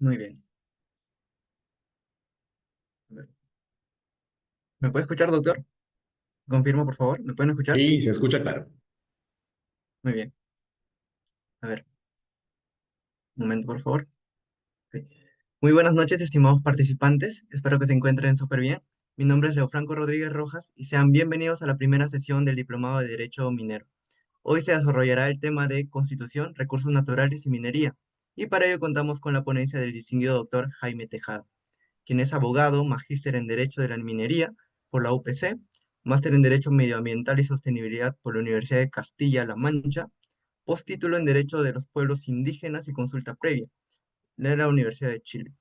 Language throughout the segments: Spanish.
Muy bien. A ver. ¿Me puede escuchar, doctor? Confirmo, por favor. ¿Me pueden escuchar? Sí, se escucha claro. Muy bien. A ver, un momento, por favor. Ok. Muy buenas noches, estimados participantes. Espero que se encuentren súper bien. Mi nombre es Leofranco Rodríguez Rojas y sean bienvenidos a la primera sesión del Diplomado de Derecho Minero. Hoy se desarrollará el tema de Constitución, Recursos Naturales y Minería. Y para ello contamos con la ponencia del distinguido doctor Jaime Tejada, quien es abogado, magíster en Derecho de la Minería por la UPC, máster en Derecho Medioambiental y Sostenibilidad por la Universidad de Castilla-La Mancha, postítulo en Derecho de los Pueblos Indígenas y Consulta Previa de la Universidad de Chile.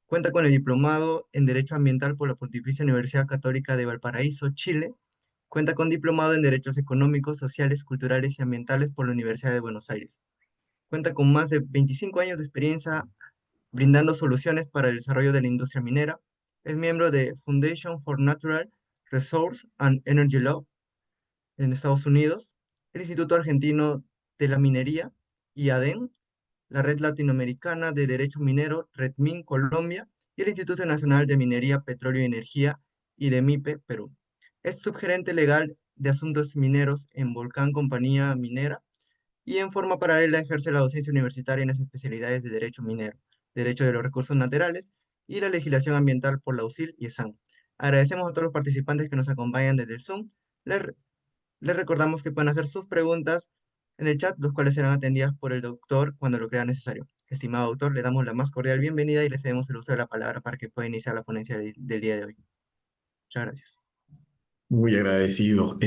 Cuenta con el diplomado en Derecho Ambiental por la Pontificia Universidad Católica de Valparaíso, Chile. Cuenta con diplomado en Derechos Económicos, Sociales, Culturales y Ambientales por la Universidad de Buenos Aires. Cuenta con más de 25 años de experiencia brindando soluciones para el desarrollo de la industria minera. Es miembro de Foundation for Natural Resource and Energy Law en Estados Unidos, el Instituto Argentino de la Minería, IADEN, la Red Latinoamericana de Derecho Minero, REDMIN Colombia, y el Instituto Nacional de Minería, Petróleo y Energía, IDEMIPE, Perú. Es subgerente legal de asuntos mineros en Volcán Compañía Minera y en forma paralela ejerce la docencia universitaria en las especialidades de Derecho Minero, Derecho de los Recursos Naturales y la legislación ambiental por la USIL y ESAN. Agradecemos a todos los participantes que nos acompañan desde el Zoom. Les, les recordamos que pueden hacer sus preguntas en el chat, los cuales serán atendidas por el doctor cuando lo crea necesario. Estimado doctor, le damos la más cordial bienvenida y le cedemos el uso de la palabra para que pueda iniciar la ponencia del día de hoy. Muchas gracias. Muy agradecido.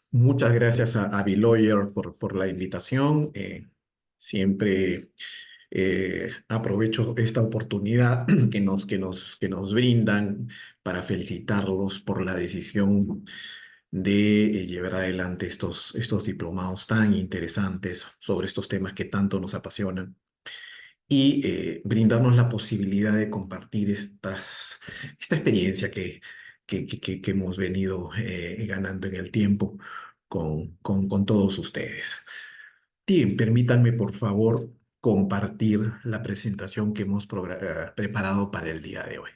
Muchas gracias a Biloyer por la invitación. Siempre aprovecho esta oportunidad que nos brindan para felicitarlos por la decisión de llevar adelante estos diplomados tan interesantes sobre estos temas que tanto nos apasionan y brindarnos la posibilidad de compartir esta experiencia que hemos venido ganando en el tiempo con todos ustedes. Bien, permítanme por favor compartir la presentación que hemos preparado para el día de hoy.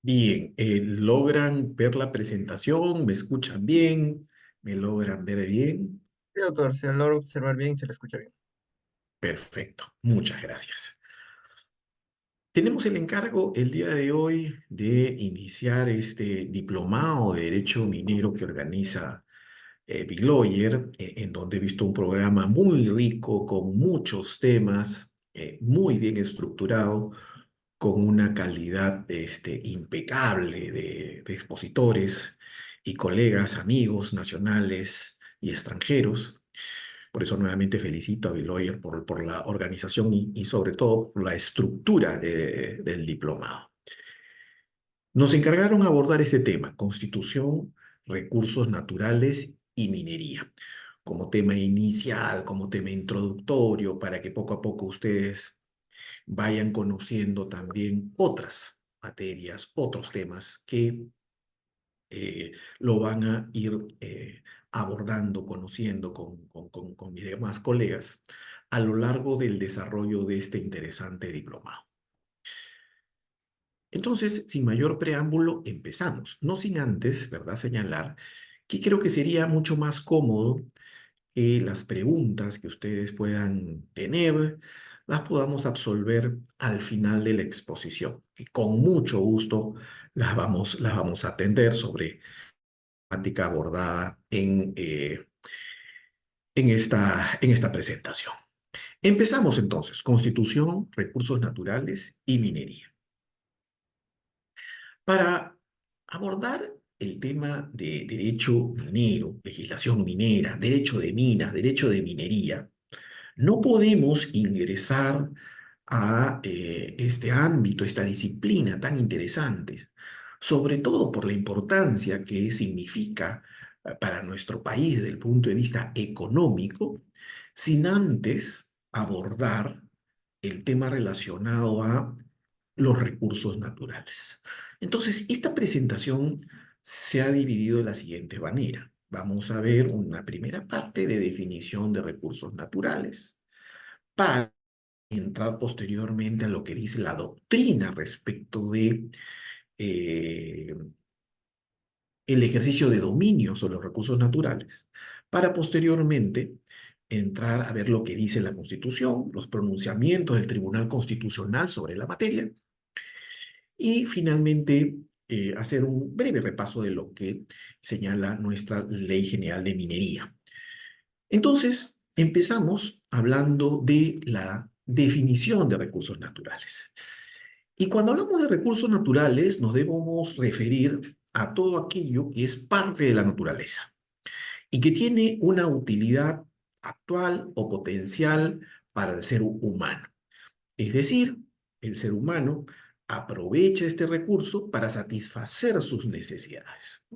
Bien, ¿logran ver la presentación? ¿Me escuchan bien? ¿Me logran ver bien? Sí, doctor, se logra observar bien y se le escucha bien. Perfecto, muchas gracias. Tenemos el encargo el día de hoy de iniciar este diplomado de Derecho Minero que organiza Deloyer, en donde he visto un programa muy rico, con muchos temas, muy bien estructurado, con una calidad impecable de expositores y colegas, amigos nacionales y extranjeros. Por eso nuevamente felicito a Biloyer por la organización y sobre todo por la estructura del diplomado. Nos encargaron abordar este tema, constitución, recursos naturales y minería, como tema inicial, como tema introductorio, para que poco a poco ustedes vayan conociendo también otras materias, otros temas que lo van a ir abordando, conociendo con mis demás colegas a lo largo del desarrollo de este interesante diplomado. Entonces, sin mayor preámbulo, empezamos. No sin antes, ¿verdad?, señalar que creo que sería mucho más cómodo que las preguntas que ustedes puedan tener las podamos absolver al final de la exposición. Y con mucho gusto las vamos a atender sobre la temática abordada en esta presentación. Empezamos entonces. Constitución, recursos naturales y minería. Para abordar el tema de derecho minero, legislación minera, derecho de minas, derecho de minería, no podemos ingresar a este ámbito, esta disciplina tan interesante, sobre todo por la importancia que significa para nuestro país desde el punto de vista económico, sin antes abordar el tema relacionado a los recursos naturales. Entonces, esta presentación se ha dividido de la siguiente manera. Vamos a ver una primera parte de definición de recursos naturales para entrar posteriormente a lo que dice la doctrina respecto de eh, el ejercicio de dominio sobre los recursos naturales, para posteriormente entrar a ver lo que dice la Constitución, los pronunciamientos del Tribunal Constitucional sobre la materia y finalmente hacer un breve repaso de lo que señala nuestra Ley General de Minería. Entonces, empezamos hablando de la definición de recursos naturales. Y cuando hablamos de recursos naturales, nos debemos referir a todo aquello que es parte de la naturaleza y que tiene una utilidad actual o potencial para el ser humano. Es decir, el ser humano aprovecha este recurso para satisfacer sus necesidades.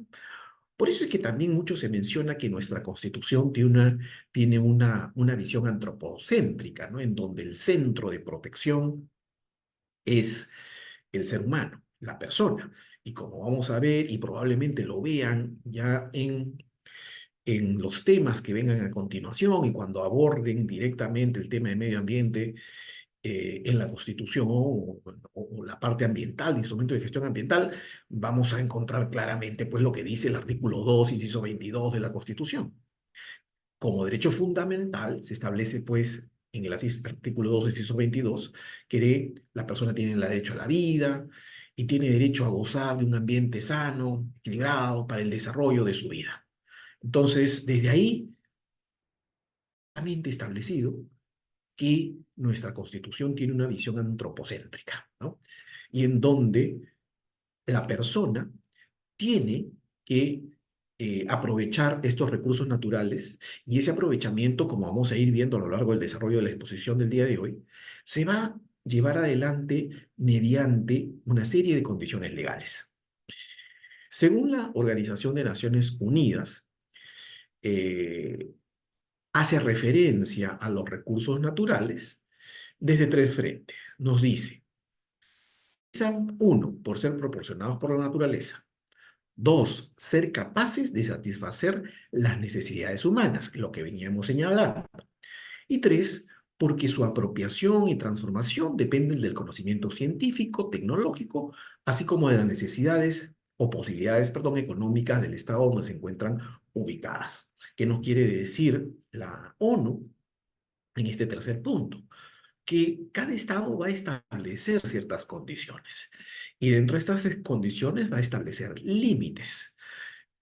Por eso es que también mucho se menciona que nuestra Constitución tiene una visión antropocéntrica, ¿no? En donde el centro de protección es el ser humano, la persona. Y como vamos a ver, y probablemente lo vean ya en los temas que vengan a continuación y cuando aborden directamente el tema de medio ambiente en la Constitución o la parte ambiental, instrumento de gestión ambiental, vamos a encontrar claramente pues, lo que dice el artículo 2, inciso 22 de la Constitución. Como derecho fundamental, se establece, pues, en el artículo 2, inciso 22, que la persona tiene el derecho a la vida y tiene derecho a gozar de un ambiente sano, equilibrado, para el desarrollo de su vida. Entonces, desde ahí, claramente establecido que nuestra Constitución tiene una visión antropocéntrica, ¿no? Y en donde la persona tiene que aprovechar estos recursos naturales y ese aprovechamiento, como vamos a ir viendo a lo largo del desarrollo de la exposición del día de hoy, se va a llevar adelante mediante una serie de condiciones legales. Según la Organización de Naciones Unidas, eh, hace referencia a los recursos naturales desde tres frentes. Nos dice, uno, por ser proporcionados por la naturaleza. Dos, ser capaces de satisfacer las necesidades humanas, lo que veníamos señalando. Y tres, porque su apropiación y transformación dependen del conocimiento científico, tecnológico, así como de las necesidades o posibilidades, perdón, económicas del Estado donde se encuentran ubicadas. ¿Qué nos quiere decir la ONU en este tercer punto? Que cada estado va a establecer ciertas condiciones y dentro de estas condiciones va a establecer límites.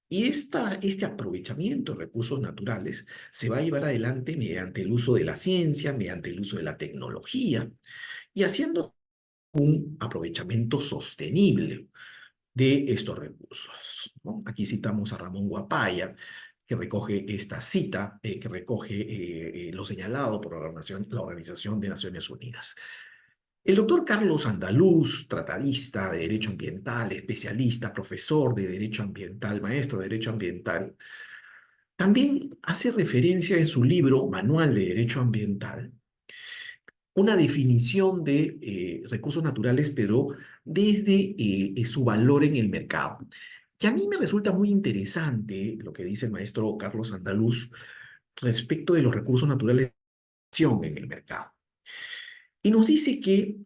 Y este aprovechamiento de recursos naturales se va a llevar adelante mediante el uso de la ciencia, mediante el uso de la tecnología y haciendo un aprovechamiento sostenible de estos recursos, ¿no? Aquí citamos a Ramón Guapaya, que recoge esta cita, que recoge lo señalado por la Organización de Naciones Unidas. El doctor Carlos Andaluz, tratadista de Derecho Ambiental, especialista, profesor de Derecho Ambiental, maestro de Derecho Ambiental, también hace referencia en su libro Manual de Derecho Ambiental una definición de recursos naturales, pero desde su valor en el mercado. Que a mí me resulta muy interesante lo que dice el maestro Carlos Andaluz respecto de los recursos naturales en el mercado. Y nos dice que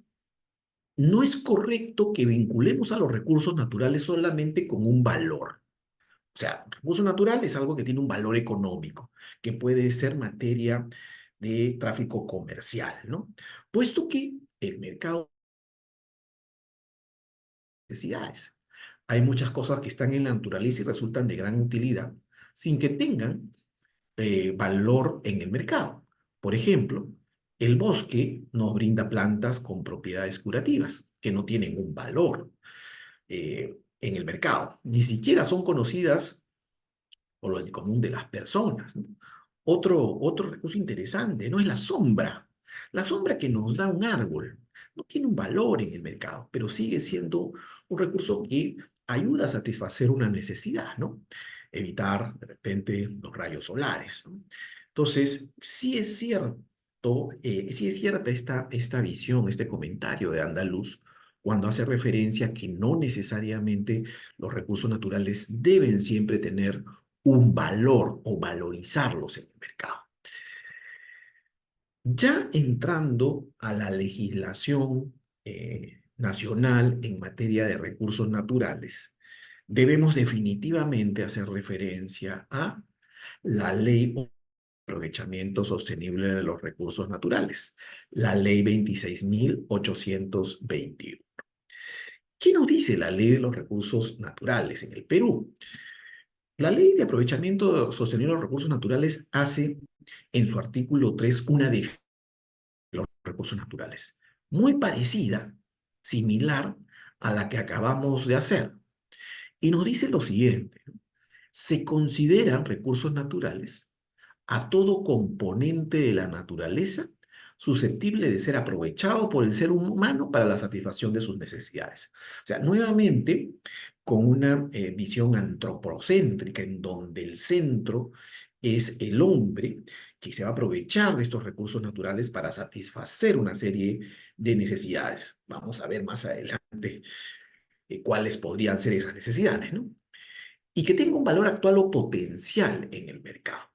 no es correcto que vinculemos a los recursos naturales solamente con un valor. O sea, recurso natural es algo que tiene un valor económico, que puede ser materia de tráfico comercial, ¿no? Puesto que el mercado de necesidades. Hay muchas cosas que están en la naturaleza y resultan de gran utilidad sin que tengan valor en el mercado. Por ejemplo, el bosque nos brinda plantas con propiedades curativas que no tienen un valor en el mercado. Ni siquiera son conocidas por el común de las personas, ¿no? Otro recurso interesante, ¿no? Es la sombra. La sombra que nos da un árbol no tiene un valor en el mercado, pero sigue siendo un recurso que ayuda a satisfacer una necesidad, ¿no? Evitar de repente los rayos solares, ¿no? Entonces, sí es cierta esta visión, este comentario de Andaluz, cuando hace referencia a que no necesariamente los recursos naturales deben siempre tener un valor o valorizarlos en el mercado. Ya entrando a la legislación nacional en materia de recursos naturales, debemos definitivamente hacer referencia a la Ley de Aprovechamiento Sostenible de los Recursos Naturales, la Ley 26.821. ¿Qué nos dice la Ley de los Recursos Naturales en el Perú? La Ley de Aprovechamiento Sostenible de los Recursos Naturales hace en su artículo 3 una definición los recursos naturales, muy parecida, similar a la que acabamos de hacer. Y nos dice lo siguiente, ¿no? Se consideran recursos naturales a todo componente de la naturaleza susceptible de ser aprovechado por el ser humano para la satisfacción de sus necesidades. O sea, nuevamente, con una visión antropocéntrica en donde el centro es el hombre que se va a aprovechar de estos recursos naturales para satisfacer una serie de necesidades. Vamos a ver más adelante cuáles podrían ser esas necesidades, ¿no? Y que tenga un valor actual o potencial en el mercado,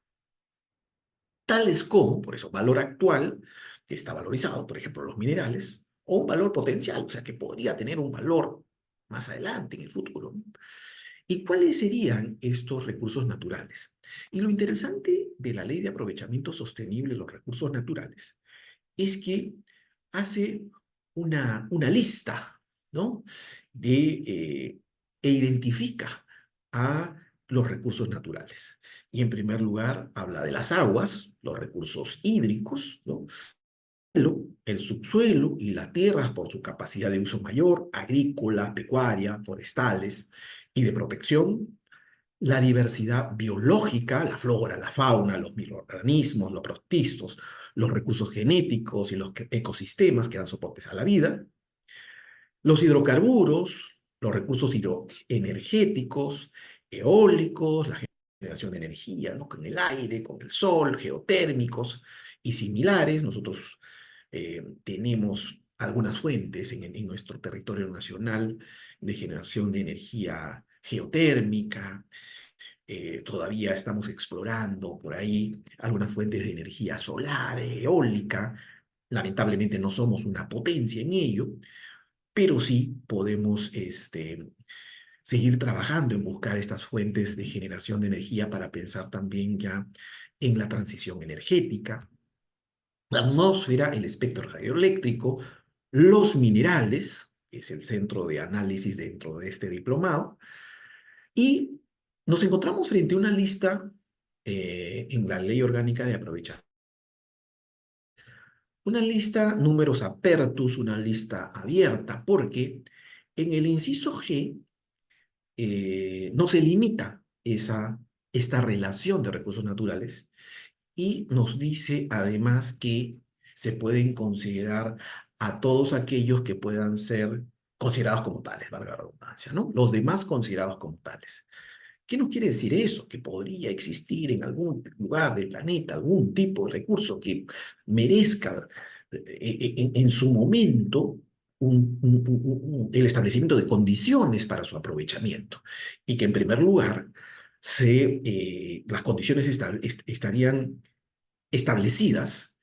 tales como, por eso, valor actual, que está valorizado, por ejemplo, los minerales, o un valor potencial, o sea, que podría tener un valor más adelante, en el futuro, ¿no? ¿Y cuáles serían estos recursos naturales? Y lo interesante de la Ley de Aprovechamiento Sostenible de los Recursos Naturales es que hace una lista, ¿no? E identifica a los recursos naturales. Y en primer lugar habla de las aguas, los recursos hídricos, ¿no? El subsuelo y las tierras por su capacidad de uso mayor, agrícola, pecuaria, forestales y de protección, la diversidad biológica, la flora, la fauna, los microorganismos, los protistos, los recursos genéticos y los ecosistemas que dan soportes a la vida, los hidrocarburos, los recursos energéticos, eólicos, la generación de energía, ¿no? Con el aire, con el sol, geotérmicos y similares. Nosotros tenemos algunas fuentes en nuestro territorio nacional de generación de energía geotérmica. Todavía estamos explorando por ahí algunas fuentes de energía solar, eólica. Lamentablemente no somos una potencia en ello, pero sí podemos seguir trabajando en buscar estas fuentes de generación de energía para pensar también ya en la transición energética, la atmósfera, el espectro radioeléctrico, los minerales, que es el centro de análisis dentro de este diplomado, y nos encontramos frente a una lista en la Ley Orgánica de Aprovechamiento. Una lista números apertus, una lista abierta, porque en el inciso G no se limita esta relación de recursos naturales y nos dice además que se pueden considerar a todos aquellos que puedan ser considerados como tales, valga la redundancia, ¿no? Los demás considerados como tales. ¿Qué nos quiere decir eso? Que podría existir en algún lugar del planeta algún tipo de recurso que merezca en su momento el establecimiento de condiciones para su aprovechamiento y que en primer lugar las condiciones estarían establecidas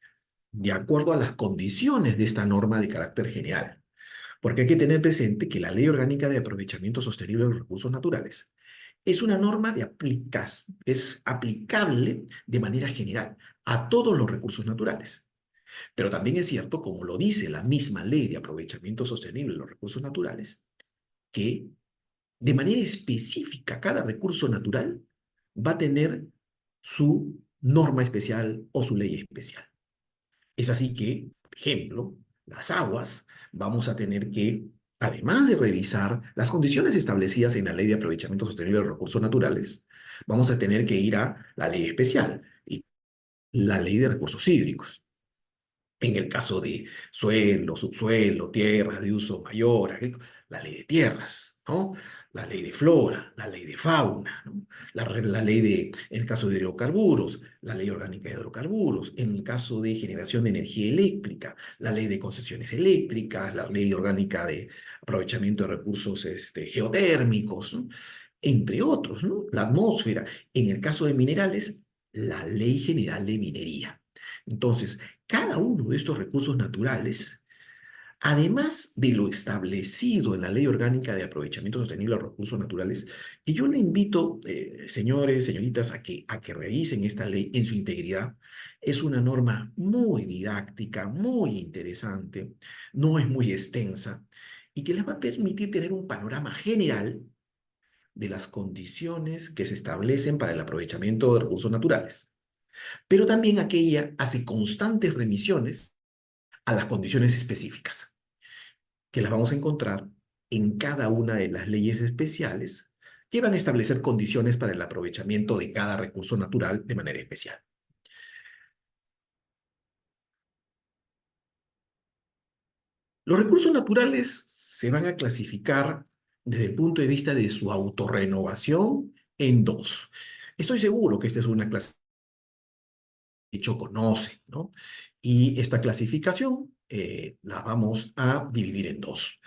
de acuerdo a las condiciones de esta norma de carácter general. Porque hay que tener presente que la Ley Orgánica de Aprovechamiento Sostenible de los Recursos Naturales es una norma es aplicable de manera general a todos los recursos naturales. Pero también es cierto, como lo dice la misma Ley de Aprovechamiento Sostenible de los Recursos Naturales, que de manera específica cada recurso natural va a tener su norma especial o su ley especial. Es así que, por ejemplo, las aguas, vamos a tener que, además de revisar las condiciones establecidas en la Ley de Aprovechamiento Sostenible de los Recursos Naturales, vamos a tener que ir a la ley especial y la Ley de Recursos Hídricos. En el caso de suelo, subsuelo, tierras de uso mayor, la ley de tierras, ¿no? La ley de flora, la ley de fauna, ¿no? La ley de, en el caso de hidrocarburos, la ley orgánica de hidrocarburos, en el caso de generación de energía eléctrica, la ley de concesiones eléctricas, la ley orgánica de aprovechamiento de recursos geotérmicos, ¿no? Entre otros, ¿no? La atmósfera. En el caso de minerales, la ley general de minería. Entonces, cada uno de estos recursos naturales, además de lo establecido en la Ley Orgánica de Aprovechamiento Sostenible de los Recursos Naturales, y yo le invito, señores, señoritas, a que revisen esta ley en su integridad. Es una norma muy didáctica, muy interesante, no es muy extensa, y que les va a permitir tener un panorama general de las condiciones que se establecen para el aprovechamiento de recursos naturales. Pero también aquella hace constantes remisiones a las condiciones específicas, que las vamos a encontrar en cada una de las leyes especiales que van a establecer condiciones para el aprovechamiento de cada recurso natural de manera especial. Los recursos naturales se van a clasificar desde el punto de vista de su autorrenovación en dos. Estoy seguro que esta es una clase que hecho conocen, ¿no? Y esta clasificación la vamos a dividir en dos: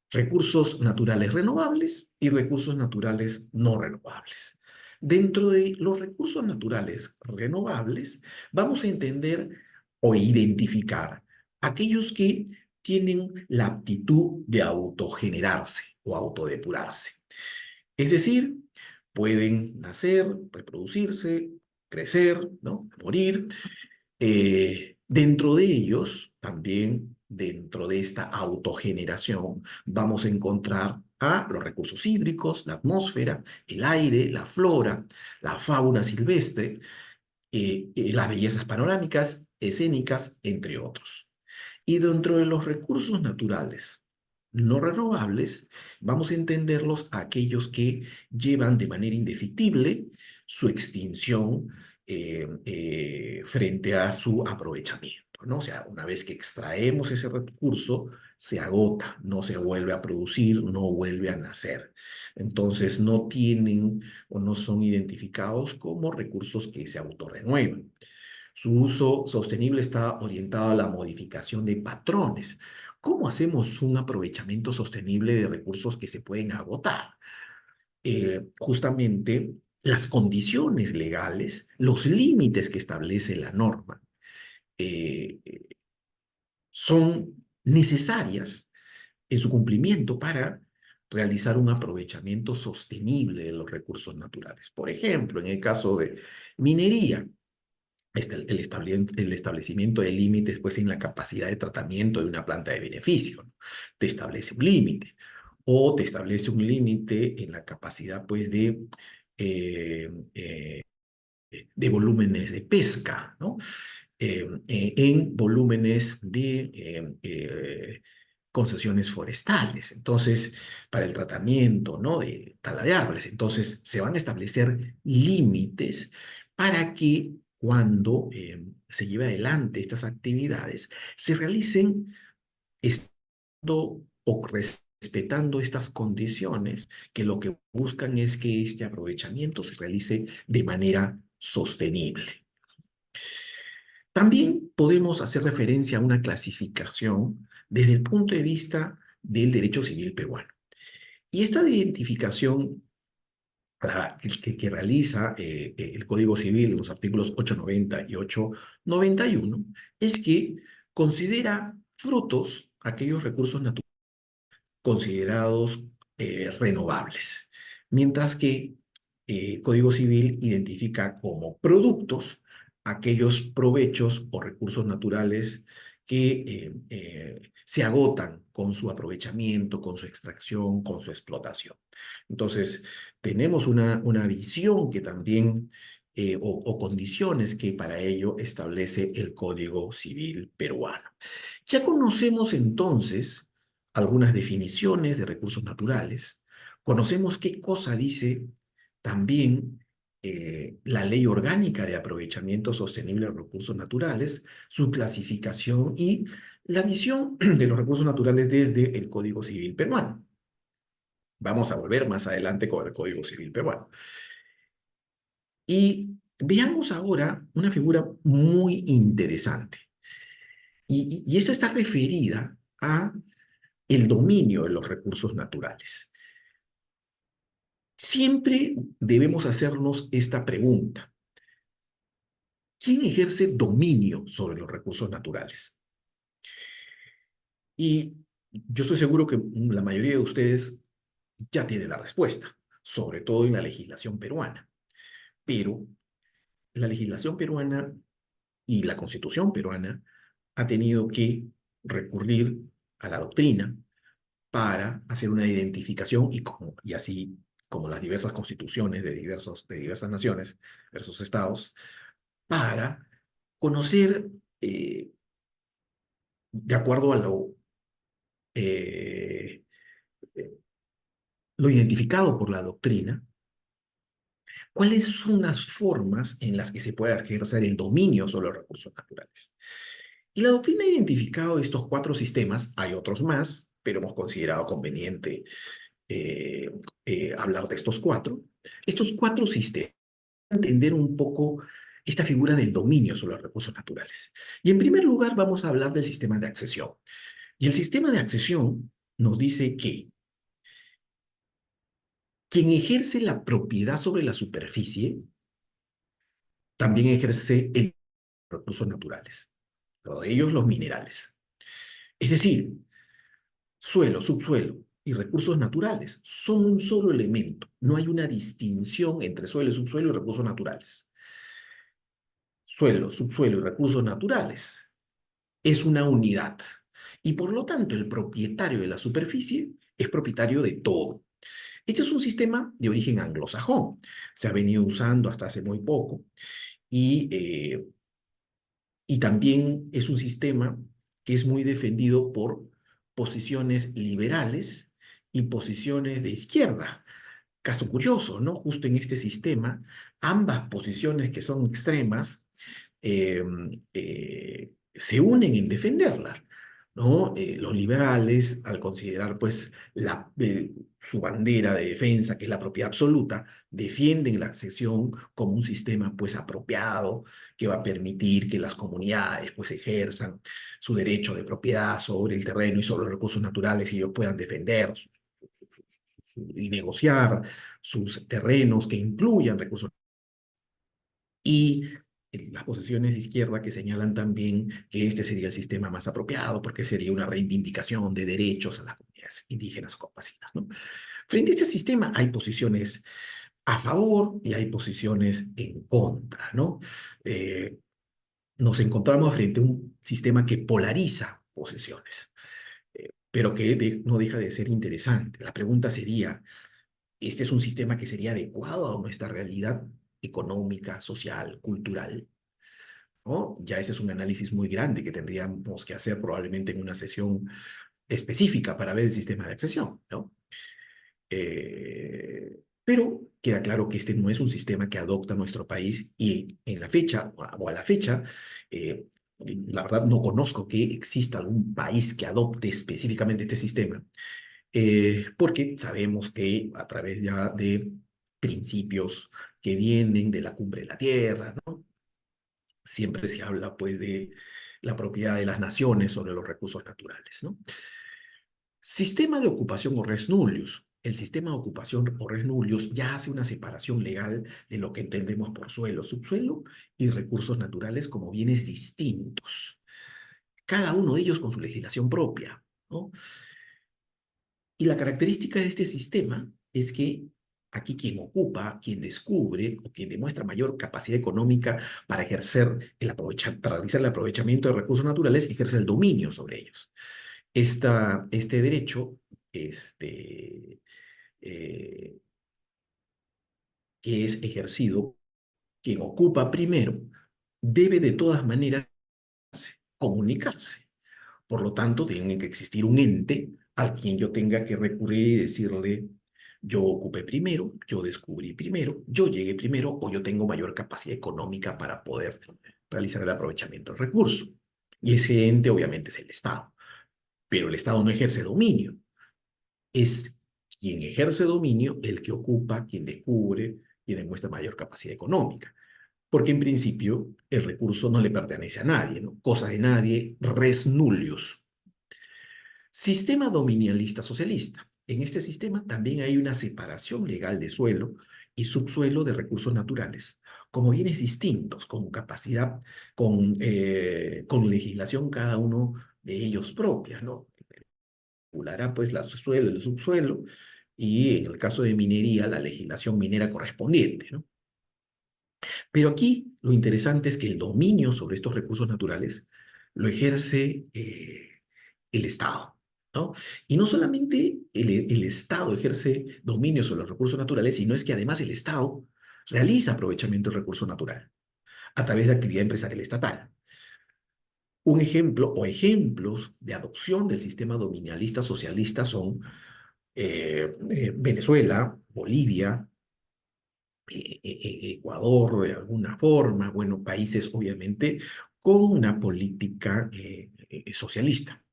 recursos naturales renovables y recursos naturales no renovables. Dentro de los recursos naturales renovables, vamos a entender o identificar aquellos que tienen la aptitud de autogenerarse o autodepurarse. Es decir, pueden nacer, reproducirse, crecer, ¿no? Morir. Dentro de ellos, también dentro de esta autogeneración, vamos a encontrar a los recursos hídricos, la atmósfera, el aire, la flora, la fauna silvestre, las bellezas panorámicas, escénicas, entre otros. Y dentro de los recursos naturales no renovables, vamos a entenderlos a aquellos que llevan de manera indefectible su extinción frente a su aprovechamiento, ¿no? O sea, una vez que extraemos ese recurso, se agota, no se vuelve a producir, no vuelve a nacer. Entonces, no tienen o no son identificados como recursos que se autorrenuevan. Su uso sostenible está orientado a la modificación de patrones. ¿Cómo hacemos un aprovechamiento sostenible de recursos que se pueden agotar? Justamente las condiciones legales, los límites que establece la norma, eh, son necesarias en su cumplimiento para realizar un aprovechamiento sostenible de los recursos naturales. Por ejemplo, en el caso de minería, el establecimiento de límites pues en la capacidad de tratamiento de una planta de beneficio, ¿no? Te establece un límite o te establece un límite en la capacidad pues eh, eh, de volúmenes de pesca, ¿no? En volúmenes de concesiones forestales. Entonces, para el tratamiento, ¿no? De tala de árboles. Entonces, se van a establecer límites para que cuando se lleve adelante estas actividades, se realicen estando o respetando estas condiciones que lo que buscan es que este aprovechamiento se realice de manera sostenible. También podemos hacer referencia a una clasificación desde el punto de vista del derecho civil peruano. Y esta identificación que realiza el Código Civil en los artículos 890 y 891 es que considera frutos aquellos recursos naturales considerados renovables, mientras que Código Civil identifica como productos aquellos provechos o recursos naturales que se agotan con su aprovechamiento, con su extracción, con su explotación. Entonces, tenemos una visión que también, o condiciones que para ello establece el Código Civil peruano. Ya conocemos entonces algunas definiciones de recursos naturales, conocemos qué cosa dice también la Ley Orgánica de Aprovechamiento Sostenible de Recursos Naturales, su clasificación y la visión de los recursos naturales desde el Código Civil peruano. Vamos a volver más adelante con el Código Civil peruano. Y veamos ahora una figura muy interesante. Y esa está referida a el dominio de los recursos naturales. Siempre debemos hacernos esta pregunta. ¿Quién ejerce dominio sobre los recursos naturales? Y yo estoy seguro que la mayoría de ustedes ya tiene la respuesta, sobre todo en la legislación peruana. Pero la legislación peruana y la constitución peruana ha tenido que recurrir a la doctrina para hacer una identificación y así como las diversas constituciones de diversas naciones, diversos estados, para conocer, de acuerdo a eh, lo identificado por la doctrina, cuáles son las formas en las que se puede ejercer el dominio sobre los recursos naturales. Y la doctrina ha identificado estos cuatro sistemas, hay otros más, pero hemos considerado conveniente eh, hablar de estos cuatro. Estos cuatro sistemas, entender un poco esta figura del dominio sobre los recursos naturales. Y en primer lugar vamos a hablar del sistema de accesión. Y el sistema de accesión nos dice que quien ejerce la propiedad sobre la superficie también ejerce el recursos naturales, todos ellos los minerales. Es decir, suelo, subsuelo y recursos naturales son un solo elemento. No hay una distinción entre suelo, subsuelo y recursos naturales. Suelo, subsuelo y recursos naturales es una unidad. Y por lo tanto, el propietario de la superficie es propietario de todo. Este es un sistema de origen anglosajón. Se ha venido usando hasta hace muy poco. Y y también es un sistema que es muy defendido por posiciones liberales y posiciones de izquierda. Caso curioso, ¿no? Justo en este sistema, ambas posiciones que son extremas eh, se unen en defenderla, ¿no? Los liberales, al considerar pues su bandera de defensa, que es la propiedad absoluta, defienden la accesión como un sistema pues apropiado que va a permitir que las comunidades pues ejerzan su derecho de propiedad sobre el terreno y sobre los recursos naturales y ellos puedan defender y negociar sus terrenos que incluyan recursos y las posiciones de izquierda que señalan también que este sería el sistema más apropiado porque sería una reivindicación de derechos a las comunidades indígenas o campesinas, ¿no? Frente a este sistema hay posiciones a favor y hay posiciones en contra, ¿no? Eh, Nos encontramos frente a un sistema que polariza posiciones, pero que no deja de ser interesante. La pregunta sería, ¿este es un sistema que sería adecuado a nuestra realidad económica, social, cultural? ¿No? Ya ese es un análisis muy grande que tendríamos que hacer probablemente en una sesión específica para ver el sistema de accesión, ¿no? Pero queda claro que este no es un sistema que adopta nuestro país y en la fecha, o a la fecha, eh, la verdad no conozco que exista algún país que adopte específicamente este sistema, porque sabemos que a través ya de principios que vienen de la cumbre de la Tierra, ¿no? Siempre se habla pues de la propiedad de las naciones sobre los recursos naturales, ¿no? Sistema de ocupación o res nullius. El sistema de ocupación o res nullius ya hace una separación legal de lo que entendemos por suelo, subsuelo y recursos naturales como bienes distintos, cada uno de ellos con su legislación propia, ¿no? Y la característica de este sistema es que aquí quien ocupa, quien descubre o quien demuestra mayor capacidad económica para para realizar el aprovechamiento de recursos naturales, ejerce el dominio sobre ellos. Este derecho, eh, que es ejercido, quien ocupa primero, debe de todas maneras comunicarse. Por lo tanto, tiene que existir un ente al quien yo tenga que recurrir y decirle, Yo ocupé primero, yo descubrí primero, yo llegué primero o yo tengo mayor capacidad económica para poder realizar el aprovechamiento del recurso. Y ese ente obviamente es el Estado, pero el Estado no ejerce dominio, es quien ejerce dominio el que ocupa, quien descubre, quien demuestra mayor capacidad económica. Porque en principio el recurso no le pertenece a nadie, ¿no? Cosa de nadie, res nullius. Sistema dominialista socialista. En este sistema también hay una separación legal de suelo y subsuelo de recursos naturales, como bienes distintos, con capacidad, con legislación cada uno de ellos propia, ¿no? Regulará pues la suelo y el subsuelo, y en el caso de minería, la legislación minera correspondiente, ¿no? Pero aquí lo interesante es que el dominio sobre estos recursos naturales lo ejerce el Estado, ¿no? Y no solamente el Estado ejerce dominio sobre los recursos naturales, sino es que además el Estado realiza aprovechamiento del recurso natural a través de actividad empresarial estatal. Un ejemplo o ejemplos de adopción del sistema dominialista socialista son Venezuela, Bolivia, Ecuador de alguna forma, bueno, países obviamente con una política socialista.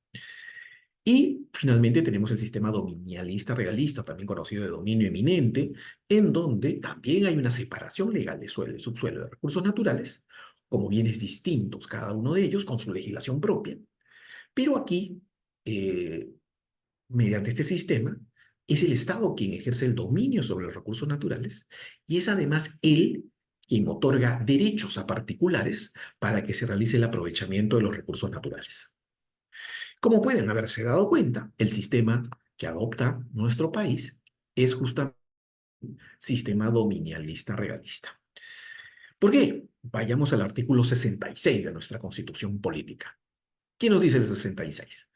Y finalmente tenemos el sistema dominialista realista, también conocido de dominio eminente, en donde también hay una separación legal de suelo y subsuelo de recursos naturales, como bienes distintos cada uno de ellos, con su legislación propia. Pero aquí, eh, mediante este sistema, es el Estado quien ejerce el dominio sobre los recursos naturales y es además él quien otorga derechos a particulares para que se realice el aprovechamiento de los recursos naturales. Como pueden haberse dado cuenta, el sistema que adopta nuestro país es justamente un sistema dominialista realista. ¿Por qué? Vayamos al artículo 66 de nuestra Constitución Política. ¿Qué nos dice el 66?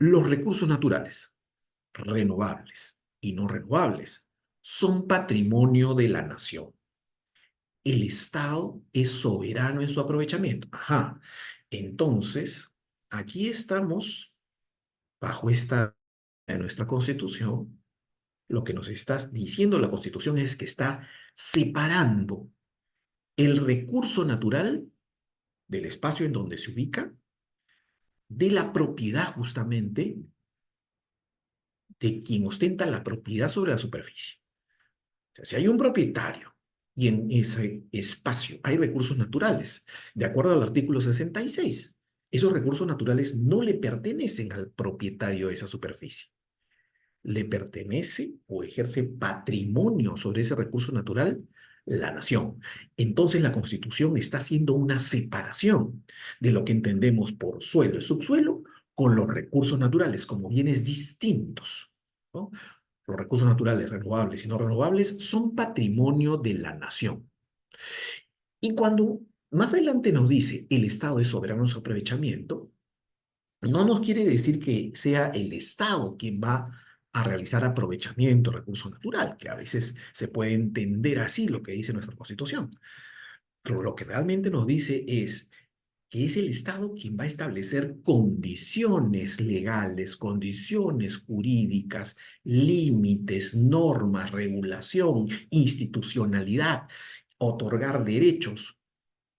Los recursos naturales, renovables y no renovables, son patrimonio de la nación. El Estado es soberano en su aprovechamiento. Ajá. Entonces, aquí estamos bajo esta de nuestra Constitución. Lo que nos está diciendo la Constitución es que está separando el recurso natural del espacio en donde se ubica de la propiedad justamente de quien ostenta la propiedad sobre la superficie. O sea, si hay un propietario y en ese espacio hay recursos naturales, de acuerdo al artículo 66, esos recursos naturales no le pertenecen al propietario de esa superficie. Le pertenece o ejerce patrimonio sobre ese recurso natural la nación. Entonces la Constitución está haciendo una separación de lo que entendemos por suelo y subsuelo con los recursos naturales como bienes distintos, ¿no? Los recursos naturales renovables y no renovables son patrimonio de la nación. Y cuando más adelante nos dice el Estado es soberano en su aprovechamiento, no nos quiere decir que sea el Estado quien va a realizar aprovechamiento de recurso natural, que a veces se puede entender así lo que dice nuestra Constitución. Pero lo que realmente nos dice es que es el Estado quien va a establecer condiciones legales, condiciones jurídicas, límites, normas, regulación, institucionalidad, otorgar derechos,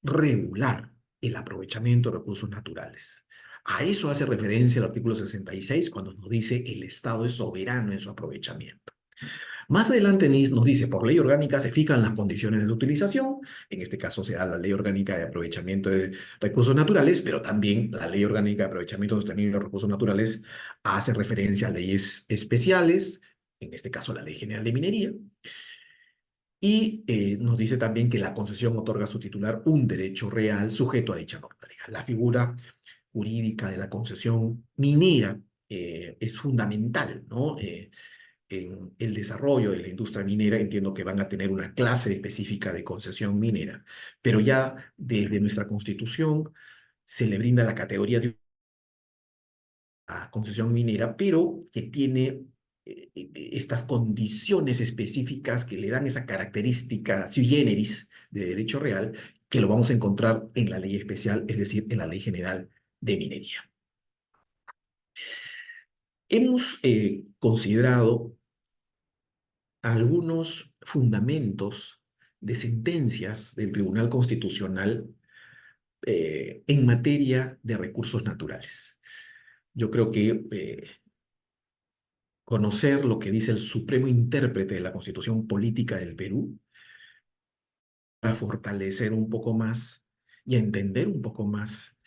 regular el aprovechamiento de recursos naturales. A eso hace referencia el artículo 66 cuando nos dice el Estado es soberano en su aprovechamiento. Más adelante nos dice, por ley orgánica se fijan las condiciones de utilización, en este caso será la ley orgánica de aprovechamiento de recursos naturales, pero también la ley orgánica de aprovechamiento sostenible de los recursos naturales hace referencia a leyes especiales, en este caso la Ley General de Minería, y nos dice también que la concesión otorga a su titular un derecho real sujeto a dicha norma legal. La figura jurídica de la concesión minera es fundamental, ¿no? En el desarrollo de la industria minera, entiendo que van a tener una clase específica de concesión minera, pero ya desde nuestra Constitución se le brinda la categoría de a concesión minera, pero que tiene estas condiciones específicas que le dan esa característica sui generis de derecho real, que lo vamos a encontrar en la ley especial, es decir, en la Ley General de Minería. Hemos considerado algunos fundamentos de sentencias del Tribunal Constitucional en materia de recursos naturales. Yo creo que conocer lo que dice el supremo intérprete de la Constitución Política del Perú para fortalecer un poco más y entender un poco más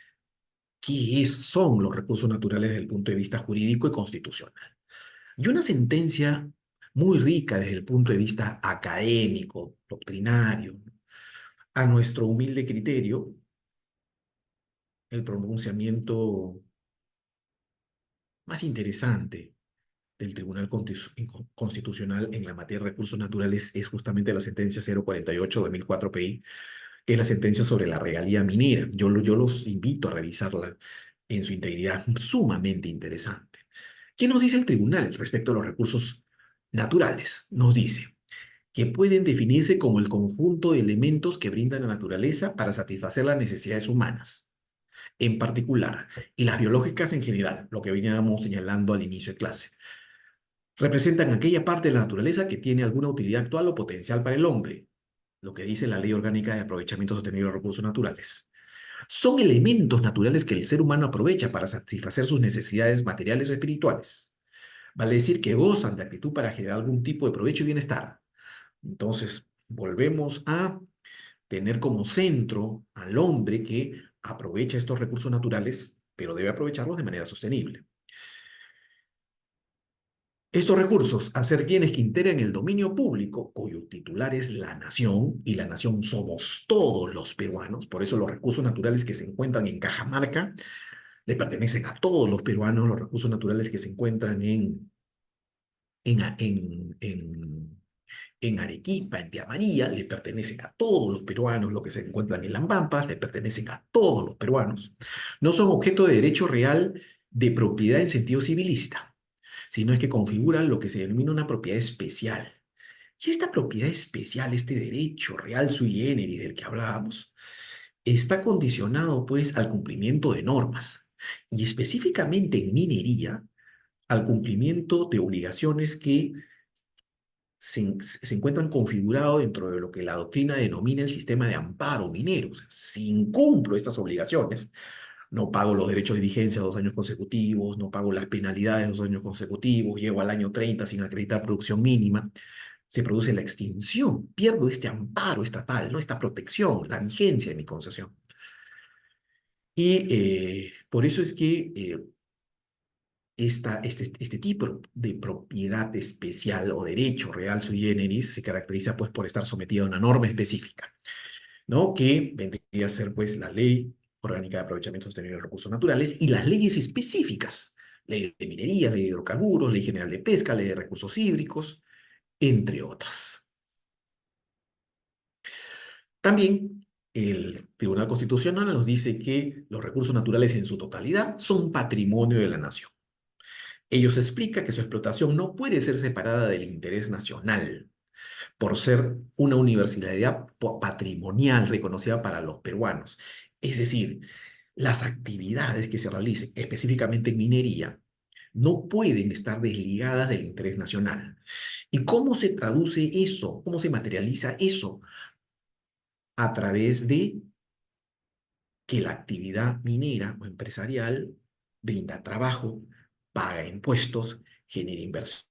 son los recursos naturales desde el punto de vista jurídico y constitucional. Y una sentencia muy rica desde el punto de vista académico, doctrinario, a nuestro humilde criterio, el pronunciamiento más interesante del Tribunal Constitucional en la materia de recursos naturales es justamente la sentencia 048 de 2004 PI, que es la sentencia sobre la regalía minera. Yo los invito a revisarla en su integridad, sumamente interesante. ¿Qué nos dice el tribunal respecto a los recursos naturales? Nos dice que pueden definirse como el conjunto de elementos que brinda la naturaleza para satisfacer las necesidades humanas, en particular, y las biológicas en general, lo que veníamos señalando al inicio de clase. Representan aquella parte de la naturaleza que tiene alguna utilidad actual o potencial para el hombre, lo que dice la Ley Orgánica de Aprovechamiento Sostenible de los Recursos Naturales. Son elementos naturales que el ser humano aprovecha para satisfacer sus necesidades materiales o espirituales. Vale decir que gozan de actitud para generar algún tipo de provecho y bienestar. Entonces, volvemos a tener como centro al hombre que aprovecha estos recursos naturales, pero debe aprovecharlos de manera sostenible. Estos recursos, al ser bienes que integran el dominio público, cuyo titular es la nación, y la nación somos todos los peruanos, por eso los recursos naturales que se encuentran en Cajamarca le pertenecen a todos los peruanos, los recursos naturales que se encuentran en, en, en, en Arequipa, en Tía María, le pertenecen a todos los peruanos, lo que se encuentran en Lambampas, le pertenecen a todos los peruanos. No son objeto de derecho real de propiedad en sentido civilista, sino es que configuran lo que se denomina una propiedad especial. Y esta propiedad especial, este derecho real sui generis del que hablábamos, está condicionado pues al cumplimiento de normas y específicamente en minería al cumplimiento de obligaciones que se encuentran configurados dentro de lo que la doctrina denomina el sistema de amparo minero. O sea, si incumplo estas obligaciones, no pago los derechos de vigencia 2 años consecutivos, no pago las penalidades 2 años consecutivos, llego al año 30 sin acreditar producción mínima, se produce la extinción, pierdo este amparo estatal, ¿no? Esta protección, la vigencia de mi concesión. Y por eso es que este tipo de propiedad especial o derecho real sui generis se caracteriza pues por estar sometido a una norma específica, ¿no? Que vendría a ser pues la Ley Orgánica de Aprovechamiento Sostenible de los Recursos Naturales y las leyes específicas, Ley de Minería, Ley de Hidrocarburos, Ley General de Pesca, Ley de Recursos Hídricos, entre otras. También el Tribunal Constitucional nos dice que los recursos naturales en su totalidad son patrimonio de la nación. Ellos explican que su explotación no puede ser separada del interés nacional por ser una universidad patrimonial reconocida para los peruanos. Es decir, las actividades que se realicen, específicamente en minería, no pueden estar desligadas del interés nacional. ¿Y cómo se traduce eso? ¿Cómo se materializa eso? A través de que la actividad minera o empresarial brinda trabajo, paga impuestos, genera inversión.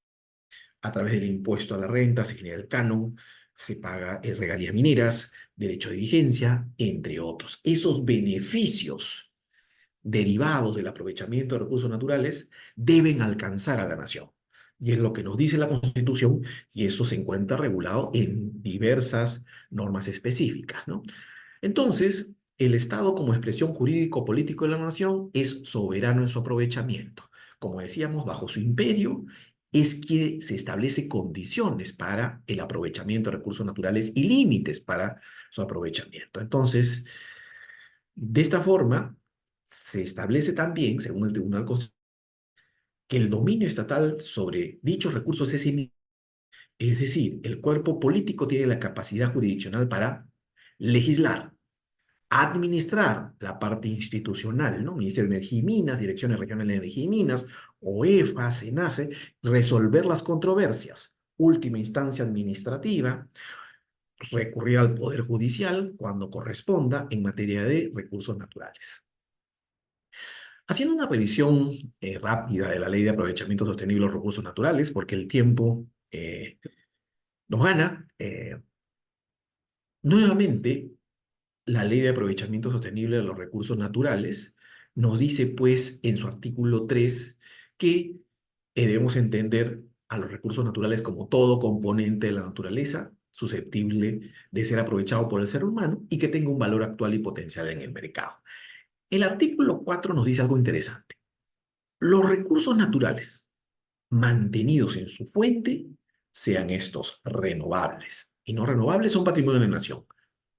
A través del impuesto a la renta se genera el canon, se paga regalías mineras, derecho de vigencia, entre otros. Esos beneficios derivados del aprovechamiento de recursos naturales deben alcanzar a la nación. Y es lo que nos dice la Constitución, y eso se encuentra regulado en diversas normas específicas, ¿no? Entonces, el Estado como expresión jurídico-político de la nación es soberano en su aprovechamiento. Como decíamos, bajo su imperio es que se establece condiciones para el aprovechamiento de recursos naturales y límites para su aprovechamiento. Entonces, de esta forma, se establece también, según el Tribunal Constitucional, que el dominio estatal sobre dichos recursos es decir, el cuerpo político tiene la capacidad jurisdiccional para legislar, administrar la parte institucional, ¿no? Ministerio de Energía y Minas, Direcciones Regionales de Energía y Minas, OEFA, SENACE, resolver las controversias, última instancia administrativa, recurrir al Poder Judicial cuando corresponda en materia de recursos naturales. Haciendo una revisión rápida de la Ley de Aprovechamiento Sostenible de los Recursos Naturales, porque el tiempo nos gana, nuevamente la Ley de Aprovechamiento Sostenible de los Recursos Naturales nos dice, pues, en su artículo 3, que debemos entender a los recursos naturales como todo componente de la naturaleza susceptible de ser aprovechado por el ser humano y que tenga un valor actual y potencial en el mercado. El artículo 4 nos dice algo interesante. Los recursos naturales mantenidos en su fuente, sean estos renovables y no renovables, son patrimonio de la nación.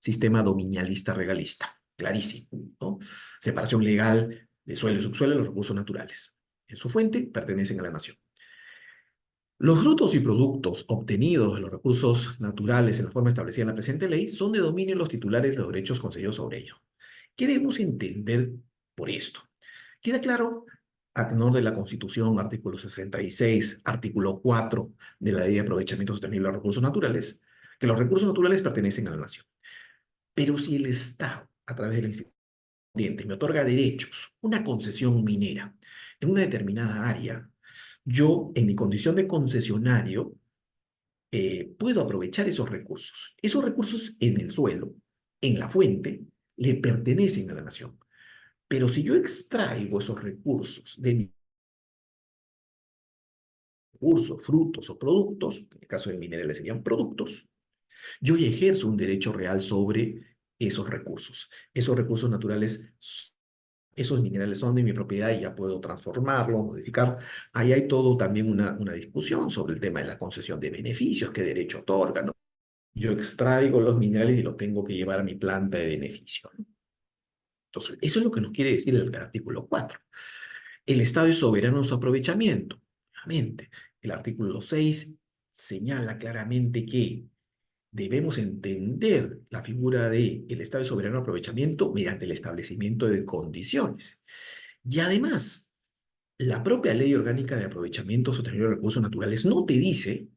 Sistema dominialista regalista, clarísimo, ¿no? Separación legal de suelo y subsuelo de los recursos naturales. En su fuente pertenecen a la nación. Los frutos y productos obtenidos de los recursos naturales en la forma establecida en la presente ley son de dominio de los titulares de los derechos concedidos sobre ellos. ¿Qué debemos entender por esto? Queda claro, a tenor de la Constitución, artículo 66, artículo 4 de la Ley de Aprovechamiento Sostenible de los Recursos Naturales, que los recursos naturales pertenecen a la nación. Pero si el Estado, a través de la institución, me otorga derechos, una concesión minera en una determinada área, yo, en mi condición de concesionario, puedo aprovechar esos recursos. Esos recursos en el suelo, en la fuente, le pertenecen a la nación. Pero si yo extraigo esos recursos de mis recursos, frutos o productos, en el caso de minerales serían productos, yo ya ejerzo un derecho real sobre esos recursos. Esos recursos naturales, esos minerales son de mi propiedad y ya puedo transformarlo, modificar. Ahí hay todo también una discusión sobre el tema de la concesión de beneficios, qué derecho otorga, ¿no? Yo extraigo los minerales y los tengo que llevar a mi planta de beneficio, ¿no? Entonces, eso es lo que nos quiere decir el artículo 4. El Estado es soberano en su aprovechamiento. Obviamente, el artículo 6 señala claramente que debemos entender la figura del Estado de soberano aprovechamiento mediante el establecimiento de condiciones. Y además, la propia Ley Orgánica de Aprovechamiento Sostenible de Recursos Naturales no te dice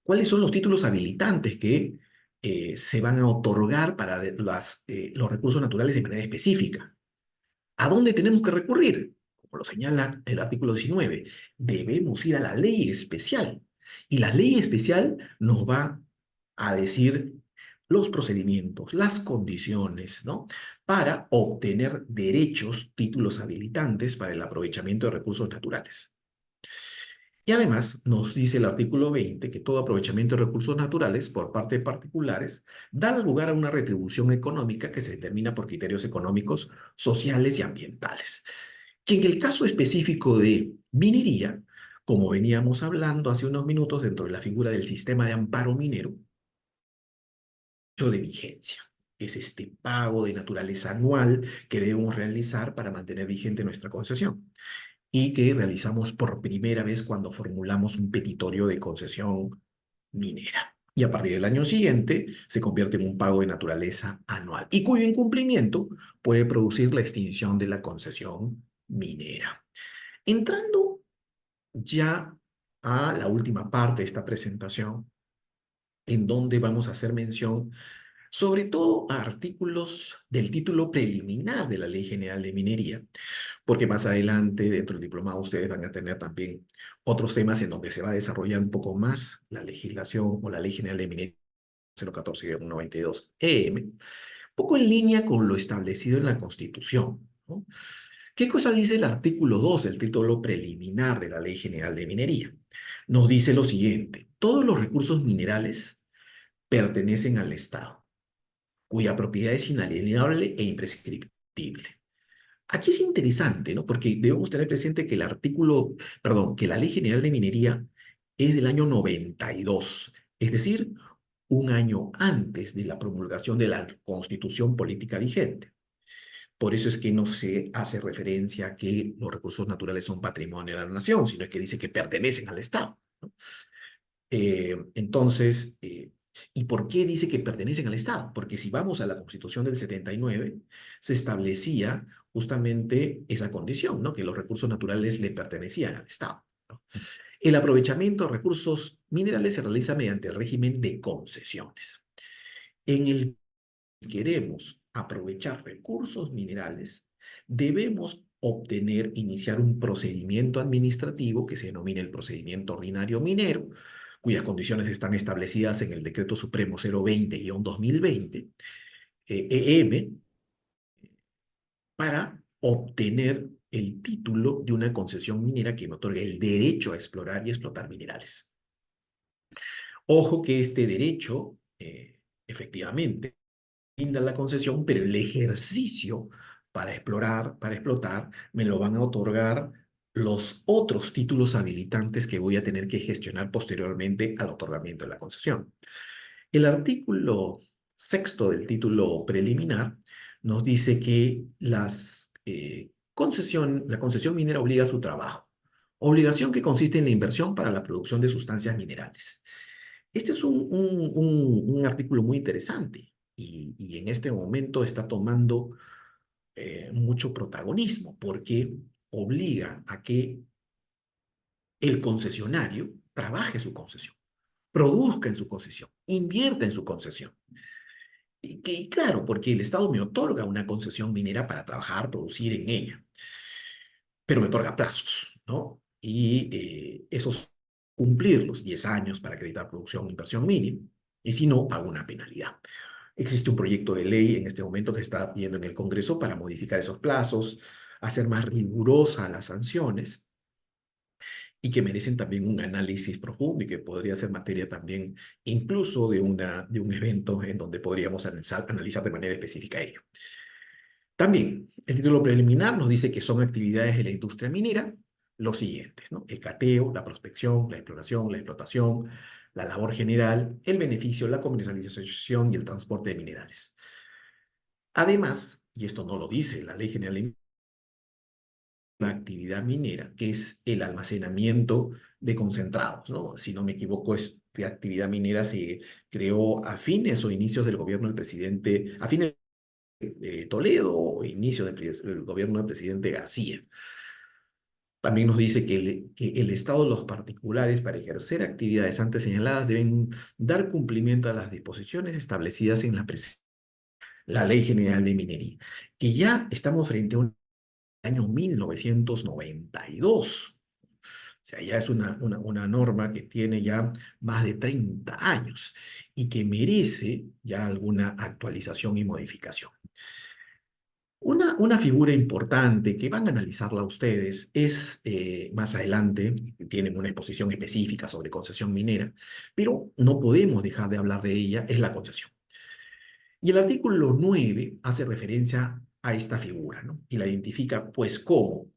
cuáles son los títulos habilitantes que se van a otorgar para los recursos naturales de manera específica. ¿A dónde tenemos que recurrir? Como lo señala el artículo 19, debemos ir a la ley especial. Y la ley especial nos va a decir los procedimientos, las condiciones, ¿no? Para obtener derechos, títulos habilitantes para el aprovechamiento de recursos naturales. Y además nos dice el artículo 20 que todo aprovechamiento de recursos naturales por parte de particulares da lugar a una retribución económica que se determina por criterios económicos, sociales y ambientales. Que en el caso específico de minería, como veníamos hablando hace unos minutos dentro de la figura del sistema de amparo minero, de vigencia, que es este pago de naturaleza anual que debemos realizar para mantener vigente nuestra concesión y que realizamos por primera vez cuando formulamos un petitorio de concesión minera. Y a partir del año siguiente se convierte en un pago de naturaleza anual y cuyo incumplimiento puede producir la extinción de la concesión minera. Entrando ya a la última parte de esta presentación, en donde vamos a hacer mención sobre todo a artículos del título preliminar de la Ley General de Minería, porque más adelante dentro del diplomado ustedes van a tener también otros temas en donde se va a desarrollar un poco más la legislación o la Ley General de Minería 014-92-EM, un poco en línea con lo establecido en la Constitución, ¿no? ¿Qué cosa dice el artículo 2 del título preliminar de la Ley General de Minería? Nos dice lo siguiente: todos los recursos minerales pertenecen al Estado, cuya propiedad es inalienable e imprescriptible. Aquí es interesante, ¿no? Porque debemos tener presente que que la Ley General de Minería es del año 92, es decir, un año antes de la promulgación de la Constitución política vigente. Por eso es que no se hace referencia a que los recursos naturales son patrimonio de la nación, sino que dice que pertenecen al Estado, ¿no? Entonces, ¿y por qué dice que pertenecen al Estado? Porque si vamos a la Constitución del 79, se establecía justamente esa condición, ¿no? Que los recursos naturales le pertenecían al Estado, ¿no? El aprovechamiento de recursos minerales se realiza mediante el régimen de concesiones. En el que queremos aprovechar recursos minerales, debemos iniciar un procedimiento administrativo que se denomina el procedimiento ordinario minero, cuyas condiciones están establecidas en el Decreto Supremo 020-2020, EM, para obtener el título de una concesión minera que me otorga el derecho a explorar y explotar minerales. Ojo que este derecho, efectivamente, brinda la concesión, pero el ejercicio para explorar, para explotar, me lo van a otorgar los otros títulos habilitantes que voy a tener que gestionar posteriormente al otorgamiento de la concesión. El artículo sexto del título preliminar nos dice que la concesión minera obliga a su trabajo, obligación que consiste en la inversión para la producción de sustancias minerales. Este es un artículo muy interesante y en este momento está tomando mucho protagonismo porque obliga a que el concesionario trabaje su concesión, produzca en su concesión, invierta en su concesión. Y claro, porque el Estado me otorga una concesión minera para trabajar, producir en ella, pero me otorga plazos, ¿no? Y esos cumplir los 10 años para acreditar producción o inversión mínima, y si no, pago una penalidad. Existe un proyecto de ley en este momento que está viendo en el Congreso para modificar esos plazos, hacer más rigurosa las sanciones y que merecen también un análisis profundo y que podría ser materia también incluso de un evento en donde podríamos analizar de manera específica ello. También, el título preliminar nos dice que son actividades de la industria minera los siguientes, ¿no? El cateo, la prospección, la exploración, la explotación, la labor general, el beneficio, la comercialización y el transporte de minerales. Además, y esto no lo dice la Ley General de la actividad minera, que es el almacenamiento de concentrados, ¿no? Si no me equivoco, esta actividad minera se creó a fines o inicios del gobierno del presidente, a fines de Toledo o inicios del gobierno del presidente García. También nos dice que el Estado y los particulares para ejercer actividades antes señaladas deben dar cumplimiento a las disposiciones establecidas en la Ley General de Minería, que ya estamos frente a un año 1992. O sea, ya es una norma que tiene ya más de 30 años y que merece ya alguna actualización y modificación. Una figura importante que van a analizarla ustedes es más adelante, tienen una exposición específica sobre concesión minera, pero no podemos dejar de hablar de ella, es la concesión. Y el artículo 9 hace referencia a esta figura, ¿no? Y la identifica pues como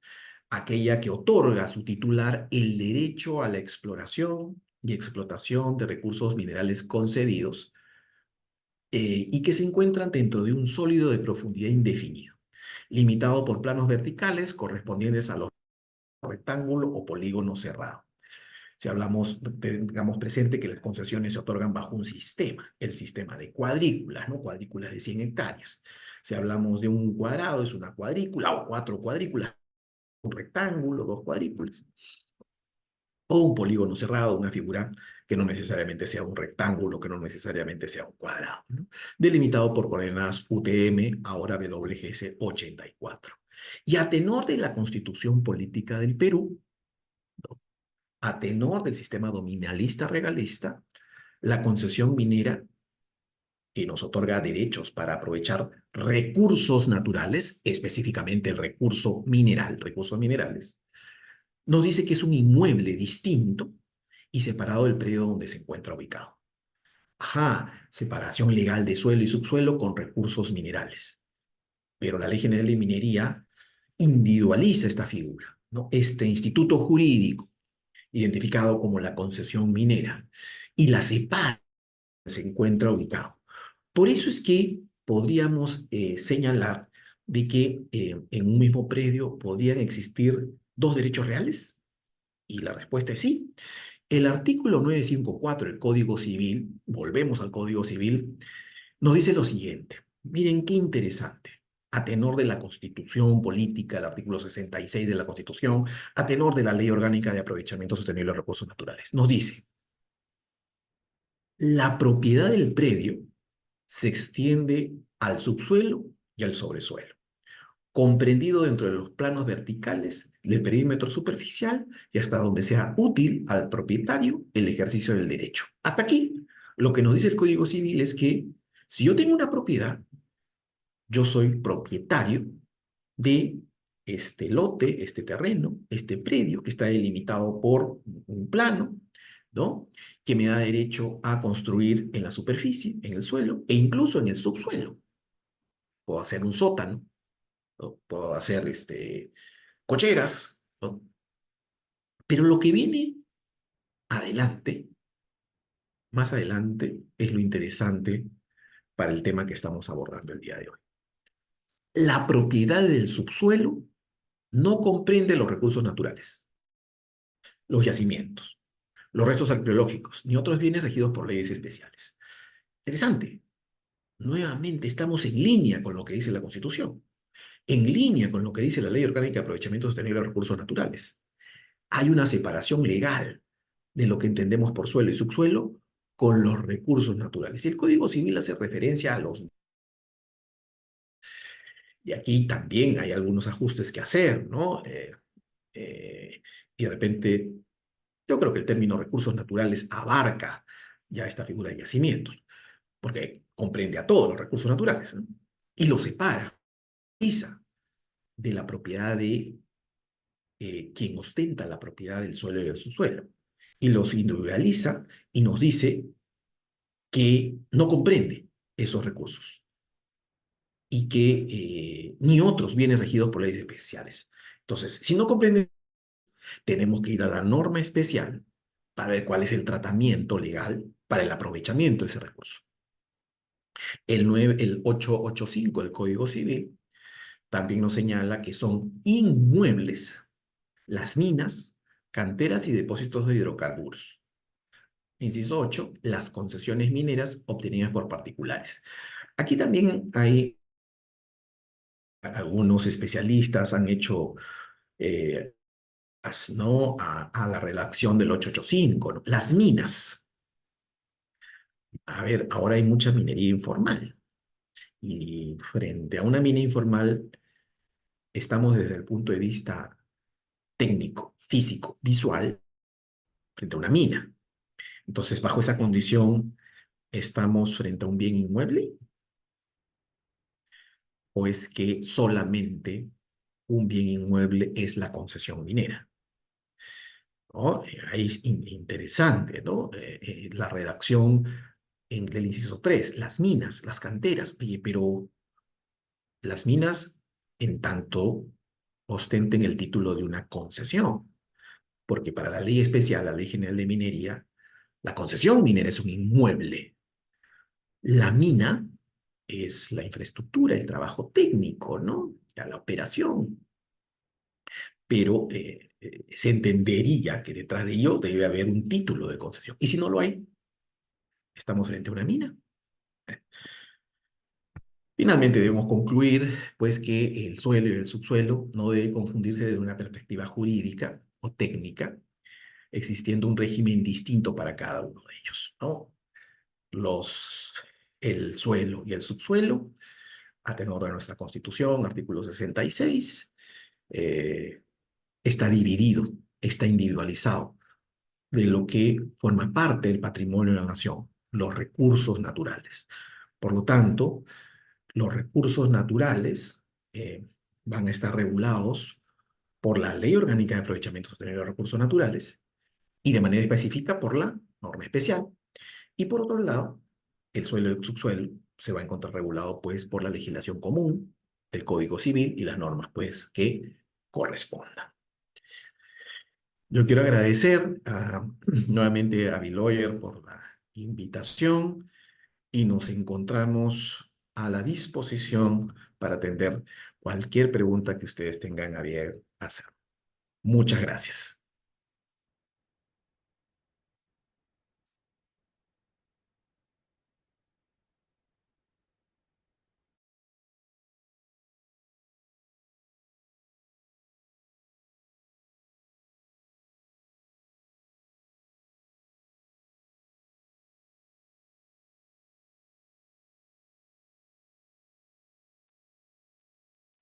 aquella que otorga a su titular el derecho a la exploración y explotación de recursos minerales concedidos y que se encuentran dentro de un sólido de profundidad indefinido, limitado por planos verticales correspondientes a los rectángulo o polígono cerrado. Si hablamos, tengamos presente que las concesiones se otorgan bajo un sistema, el sistema de cuadrículas, ¿no? Cuadrículas de 100 hectáreas. Si hablamos de un cuadrado, es una cuadrícula o 4 cuadrículas, un rectángulo, 2 cuadrículas. O un polígono cerrado, una figura que no necesariamente sea un rectángulo, que no necesariamente sea un cuadrado, ¿no? Delimitado por coordenadas UTM, ahora WGS 84. Y a tenor de la Constitución Política del Perú, a tenor del sistema dominalista regalista, la concesión minera que nos otorga derechos para aprovechar recursos naturales, específicamente el recurso mineral, recursos minerales, nos dice que es un inmueble distinto y separado del predio donde se encuentra ubicado. Ajá, separación legal de suelo y subsuelo con recursos minerales. Pero la Ley General de Minería individualiza esta figura, ¿no? Este instituto jurídico, identificado como la concesión minera, y la separa donde se encuentra ubicado. Por eso es que podríamos señalar de que en un mismo predio podrían existir dos derechos reales. Y la respuesta es sí. El artículo 954 del Código Civil, volvemos al Código Civil, nos dice lo siguiente. Miren qué interesante. a tenor de la Constitución Política, el artículo 66 de la Constitución, a tenor de la Ley Orgánica de Aprovechamiento Sostenible de Recursos Naturales. Nos dice, la propiedad del predio se extiende al subsuelo y al sobresuelo, comprendido dentro de los planos verticales del perímetro superficial y hasta donde sea útil al propietario el ejercicio del derecho. Hasta aquí, lo que nos dice el Código Civil es que si yo tengo una propiedad, yo soy propietario de este lote, este terreno, este predio que está delimitado por un plano, ¿no? Que me da derecho a construir en la superficie, en el suelo e incluso en el subsuelo. Puedo hacer un sótano, ¿no? Puedo hacer cocheras, ¿no? Pero lo que viene adelante, más adelante, es lo interesante para el tema que estamos abordando el día de hoy. La propiedad del subsuelo no comprende los recursos naturales, los yacimientos, los restos arqueológicos, ni otros bienes regidos por leyes especiales. Interesante. Nuevamente estamos en línea con lo que dice la Constitución, en línea con lo que dice la Ley Orgánica de Aprovechamiento Sostenible de Recursos Naturales. Hay una separación legal de lo que entendemos por suelo y subsuelo con los recursos naturales. Y el Código Civil hace referencia a los... Y aquí también hay algunos ajustes que hacer, ¿no? Eh, y de repente, yo creo que el término recursos naturales abarca ya esta figura de yacimientos, porque comprende a todos los recursos naturales, ¿no? Y los separa, pisa de la propiedad de quien ostenta la propiedad del suelo y del subsuelo, y los individualiza y nos dice que no comprende esos recursos y que ni otros bienes regidos por leyes especiales. Entonces, si no comprende, tenemos que ir a la norma especial para ver cuál es el tratamiento legal para el aprovechamiento de ese recurso. El 885 del Código Civil también nos señala que son inmuebles las minas, canteras y depósitos de hidrocarburos. Inciso 8, las concesiones mineras obtenidas por particulares. Aquí también hay algunos especialistas han hecho eh, ¿no? a la redacción del 885, ¿no? Las minas. A ver, ahora hay mucha minería informal. Y frente a una mina informal, estamos desde el punto de vista técnico, físico, visual, frente a una mina. Entonces, bajo esa condición, ¿estamos frente a un bien inmueble? ¿O es que solamente un bien inmueble es la concesión minera? ¿No? Ahí es interesante, ¿no? La redacción del inciso 3, las minas, las canteras. Oye, pero las minas, en tanto ostenten el título de una concesión, porque para la ley especial, la Ley General de Minería, la concesión minera es un inmueble. La mina es la infraestructura, el trabajo técnico, ¿no? Ya la operación. Pero se entendería que detrás de ello debe haber un título de concesión. Y si no lo hay, estamos frente a una mina. Finalmente debemos concluir, pues, que el suelo y el subsuelo no deben confundirse desde una perspectiva jurídica o técnica, existiendo un régimen distinto para cada uno de ellos, ¿no? Los, el suelo y el subsuelo, a tenor de nuestra Constitución, artículo 66, eh, está dividido, está individualizado de lo que forma parte del patrimonio de la nación, los recursos naturales. Por lo tanto, los recursos naturales van a estar regulados por la Ley Orgánica de Aprovechamiento Sostenible de los Recursos Naturales y de manera específica por la norma especial. Y por otro lado, el suelo y el subsuelo se va a encontrar regulado pues por la legislación común, el Código Civil y las normas pues que correspondan. Yo quiero agradecer nuevamente a Biloyer por la invitación y nos encontramos a la disposición para atender cualquier pregunta que ustedes tengan a bien hacer. Muchas gracias.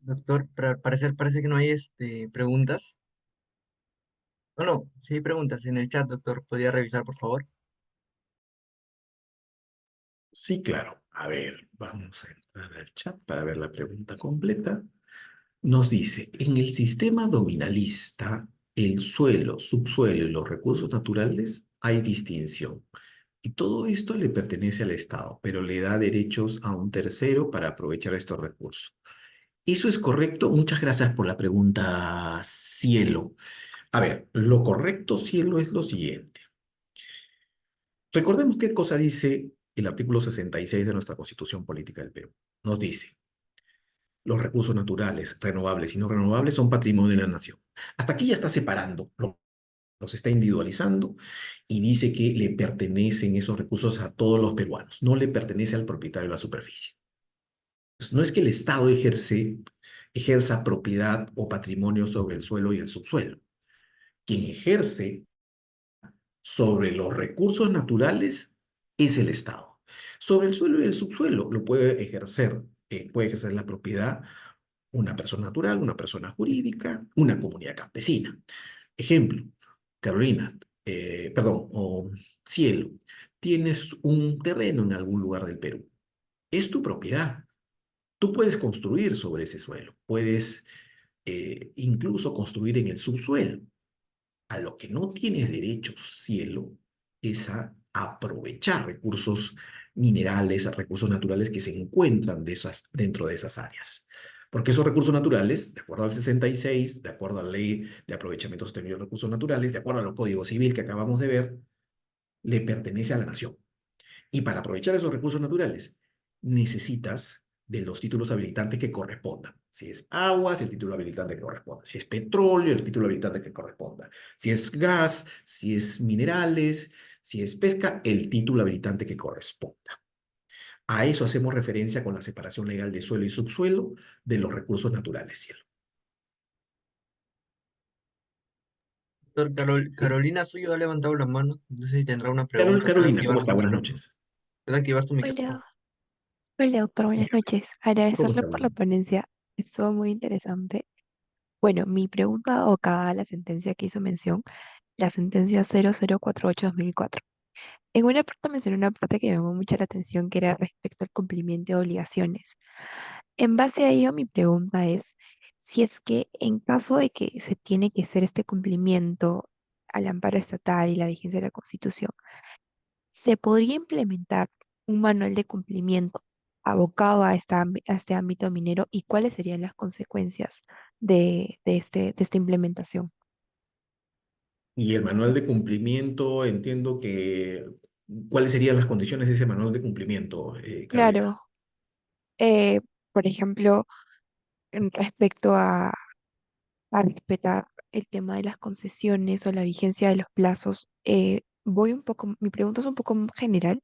Doctor, para parecer parece que no hay preguntas. Oh, no, sí hay preguntas en el chat, doctor. ¿Podría revisar, por favor? Sí, claro. A ver, vamos a entrar al chat para ver la pregunta completa. Nos dice, en el sistema dominalista, el suelo, subsuelo y los recursos naturales hay distinción. Y todo esto le pertenece al Estado, pero le da derechos a un tercero para aprovechar estos recursos. ¿Eso es correcto? Muchas gracias por la pregunta, Cielo. A ver, lo correcto, Cielo, es lo siguiente. Recordemos qué cosa dice el artículo 66 de nuestra Constitución Política del Perú. Nos dice, los recursos naturales, renovables y no renovables son patrimonio de la nación. Hasta aquí ya está separando, los está individualizando y dice que le pertenecen esos recursos a todos los peruanos, no le pertenece al propietario de la superficie. No es que el Estado ejerza propiedad o patrimonio sobre el suelo y el subsuelo. Quien ejerce sobre los recursos naturales es el Estado. Sobre el suelo y el subsuelo lo puede ejercer la propiedad una persona natural, una persona jurídica, una comunidad campesina. Ejemplo, Carolina, perdón, o Cielo, tienes un terreno en algún lugar del Perú. Es tu propiedad. Tú puedes construir sobre ese suelo, puedes incluso construir en el subsuelo. A lo que no tienes derecho, cielo, es a aprovechar recursos minerales, a recursos naturales que se encuentran dentro de esas áreas. Porque esos recursos naturales, de acuerdo al 66, de acuerdo a la ley de aprovechamiento sostenible de recursos naturales, de acuerdo al Código Civil que acabamos de ver, le pertenece a la nación. Y para aprovechar esos recursos naturales, necesitas de los títulos habilitantes que correspondan. Si es agua, el título habilitante que corresponda. Si es petróleo, el título habilitante que corresponda. Si es gas, si es minerales, si es pesca, el título habilitante que corresponda. A eso hacemos referencia con la separación legal de suelo y subsuelo de los recursos naturales, cielo. Doctor Carolina Suyo ha levantado la mano. No sé si tendrá una pregunta. Puede Carolina, activar ¿cómo su está? Buenas micrófono. noches. Puede activar su micrófono. Hola, hola doctor, buenas noches. ¿Cómo Agradecerle está? por la ponencia, estuvo muy interesante. Bueno, mi pregunta abocada a la sentencia que hizo mención, la sentencia 0048/2004. En una parte mencionó una parte que me llamó mucho la atención, que era respecto al cumplimiento de obligaciones. En base a ello, mi pregunta es si es que en caso de que se tiene que hacer este cumplimiento al amparo estatal y la vigencia de la Constitución, ¿se podría implementar un manual de cumplimiento abocado a, a este ámbito minero y cuáles serían las consecuencias de esta implementación? Y el manual de cumplimiento, entiendo que, ¿cuáles serían las condiciones de ese manual de cumplimiento, Carolina? Claro, eh, por ejemplo, respecto a respetar el tema de las concesiones o la vigencia de los plazos, voy un poco, mi pregunta es un poco general,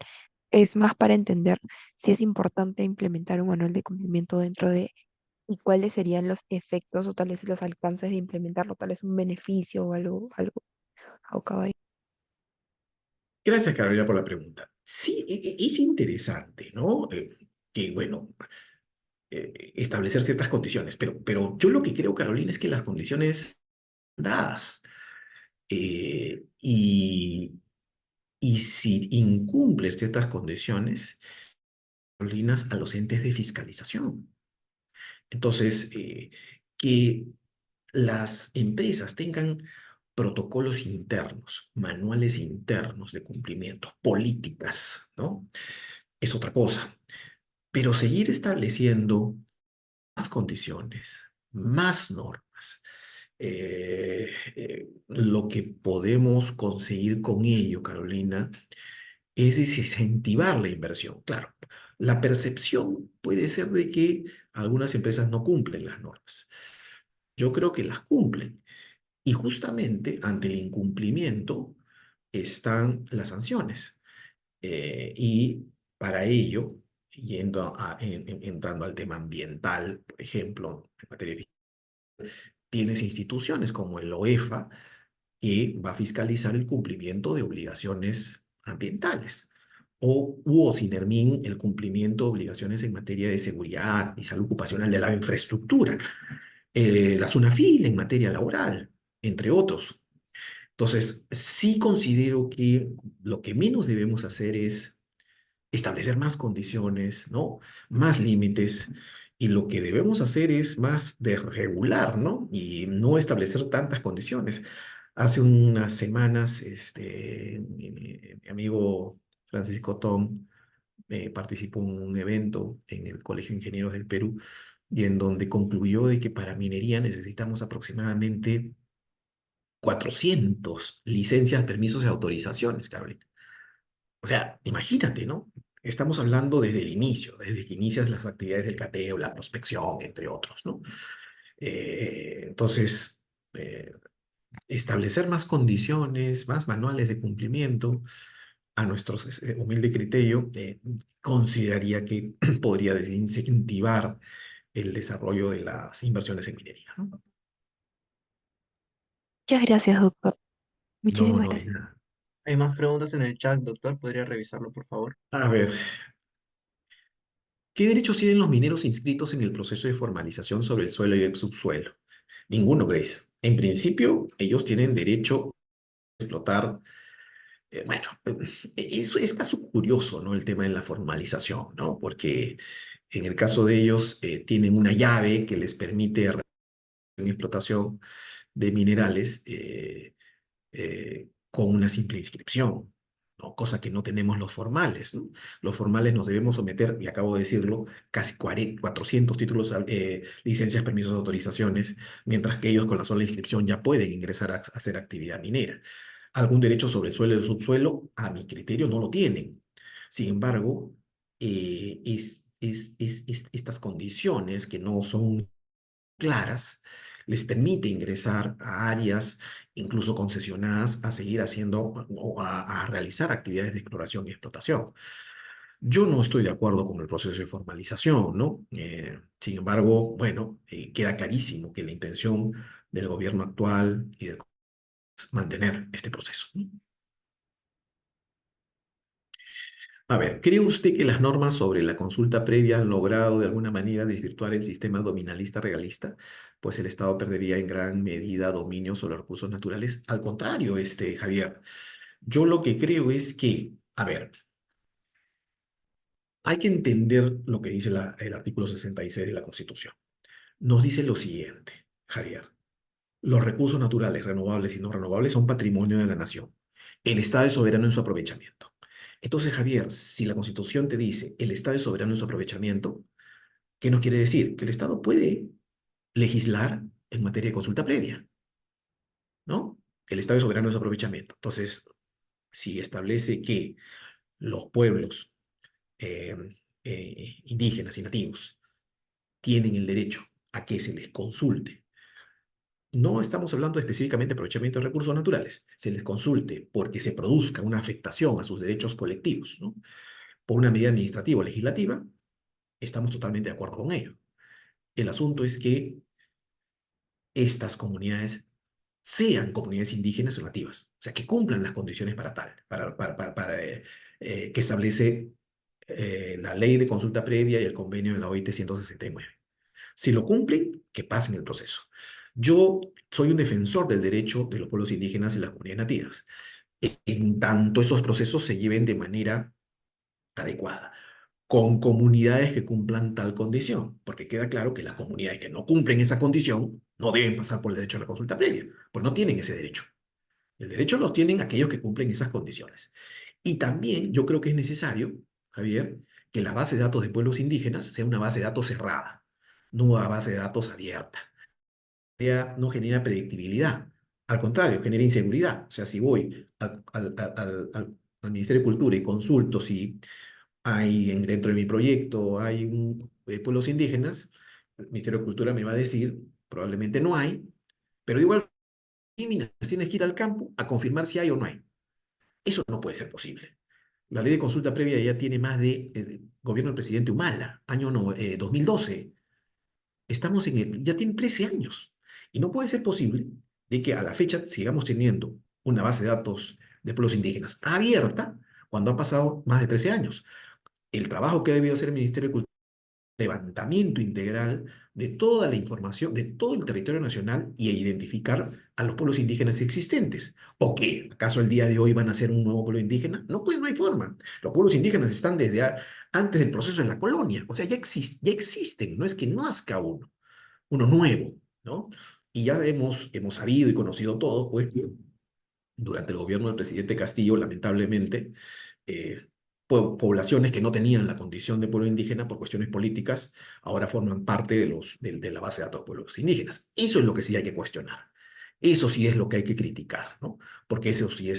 es más para entender si es importante implementar un manual de cumplimiento dentro de y cuáles serían los efectos o tal vez los alcances de implementarlo, tal vez un beneficio o algo abocado ahí. Gracias, Carolina, por la pregunta. Sí, es interesante, ¿no? Que, bueno, establecer ciertas condiciones, pero yo lo que creo, Carolina, es que las condiciones dadas y, y si incumplen ciertas condiciones, Carolina, a los entes de fiscalización. Entonces, que las empresas tengan protocolos internos, manuales internos de cumplimiento, políticas, ¿no? Es otra cosa. Pero seguir estableciendo más condiciones, más normas, lo que podemos conseguir con ello, Carolina, es desincentivar la inversión. Claro, la percepción puede ser de que algunas empresas no cumplen las normas. Yo creo que las cumplen. Y justamente ante el incumplimiento están las sanciones. Y para ello, entrando al tema ambiental, por ejemplo, en materia de, tienes instituciones como el OEFA que va a fiscalizar el cumplimiento de obligaciones ambientales. o Sinermin el cumplimiento de obligaciones en materia de seguridad y salud ocupacional de la infraestructura, la SUNAFIL en materia laboral, entre otros. Entonces, sí considero que lo que menos debemos hacer es establecer más condiciones, ¿no? Más límites. Y lo que debemos hacer es más de regular, ¿no? Y no establecer tantas condiciones. Hace unas semanas, mi amigo Francisco Tom participó en un evento en el Colegio de Ingenieros del Perú y en donde concluyó de que para minería necesitamos aproximadamente 400 licencias, permisos y autorizaciones, Carolina. O sea, imagínate, ¿no? Estamos hablando desde el inicio, desde que inicias las actividades del cateo, la prospección, entre otros, ¿no? Entonces, establecer más condiciones, más manuales de cumplimiento, a nuestro humilde criterio, consideraría que podría desincentivar el desarrollo de las inversiones en minería, ¿no? Muchas gracias, doctor. No, Muchísimas no, de gracias. nada. Hay más preguntas en el chat, doctor. ¿Podría revisarlo, por favor? A ver, ¿qué derechos tienen los mineros inscritos en el proceso de formalización sobre el suelo y el subsuelo? Ninguno, Grace. En principio, ellos tienen derecho a explotar. Bueno, eso es caso curioso, ¿no? El tema de la formalización, ¿no? Porque en el caso de ellos, tienen una llave que les permite en explotación de minerales con una simple inscripción, ¿no? Cosa que no tenemos los formales, ¿no? Los formales nos debemos someter, y acabo de decirlo, casi 40, 400 títulos, licencias, permisos, autorizaciones, mientras que ellos con la sola inscripción ya pueden ingresar a hacer actividad minera. Algún derecho sobre el suelo y el subsuelo, a mi criterio, no lo tienen. Sin embargo, estas condiciones que no son claras, les permite ingresar a áreas incluso concesionadas a seguir haciendo o a realizar actividades de exploración y explotación. Yo no estoy de acuerdo con el proceso de formalización, ¿no? Sin embargo, bueno, queda clarísimo que la intención del gobierno actual y del es mantener este proceso, ¿no? A ver, ¿cree usted que las normas sobre la consulta previa han logrado de alguna manera desvirtuar el sistema dominalista realista? Pues el Estado perdería en gran medida dominio sobre los recursos naturales. Al contrario, Javier, yo lo que creo es que, a ver, hay que entender lo que dice el artículo 66 de la Constitución. Nos dice lo siguiente, Javier. Los recursos naturales, renovables y no renovables, son patrimonio de la nación. El Estado es soberano en su aprovechamiento. Entonces, Javier, si la Constitución te dice el Estado es soberano en su aprovechamiento, ¿qué nos quiere decir? Que el Estado puede legislar en materia de consulta previa, ¿no? El Estado es soberano en su aprovechamiento. Entonces, si establece que los pueblos eh, indígenas y nativos tienen el derecho a que se les consulte. No estamos hablando específicamente de aprovechamiento de recursos naturales. Se les consulte porque se produzca una afectación a sus derechos colectivos, ¿no? Por una medida administrativa o legislativa, estamos totalmente de acuerdo con ello. El asunto es que estas comunidades sean comunidades indígenas o nativas, o sea, que cumplan las condiciones para tal, que establece la ley de consulta previa y el convenio de la OIT 169. Si lo cumplen, que pasen el proceso. Yo soy un defensor del derecho de los pueblos indígenas y las comunidades nativas, en tanto esos procesos se lleven de manera adecuada, con comunidades que cumplan tal condición, porque queda claro que las comunidades que no cumplen esa condición no deben pasar por el derecho a la consulta previa, pues no tienen ese derecho. El derecho lo tienen aquellos que cumplen esas condiciones. Y también yo creo que es necesario, Javier, que la base de datos de pueblos indígenas sea una base de datos cerrada, no una base de datos abierta. No genera predictibilidad. Al contrario, genera inseguridad. O sea, si voy al Ministerio de Cultura y consulto si dentro de mi proyecto hay pueblos indígenas, el Ministerio de Cultura me va a decir, probablemente no hay, pero igual tienes que ir al campo a confirmar si hay o no hay. Eso no puede ser posible. La ley de consulta previa ya tiene más de gobierno del presidente Humala, año 2012. Ya tiene 13 años. Y no puede ser posible de que a la fecha sigamos teniendo una base de datos de pueblos indígenas abierta cuando ha pasado más de 13 años. El trabajo que ha debido hacer el Ministerio de Cultura, levantamiento integral de toda la información, de todo el territorio nacional y identificar a los pueblos indígenas existentes. ¿O qué? ¿Acaso el día de hoy van a ser un nuevo pueblo indígena? No, pues no hay forma. Los pueblos indígenas están desde antes del proceso de la colonia. O sea, ya existen, no es que nazca uno nuevo, ¿no? Y ya hemos sabido y conocido todos, pues, que durante el gobierno del presidente Castillo, lamentablemente, eh, poblaciones que no tenían la condición de pueblo indígena por cuestiones políticas, ahora forman parte de la base de datos de pueblos indígenas. Eso es lo que sí hay que cuestionar. Eso sí es lo que hay que criticar, ¿no? Porque eso sí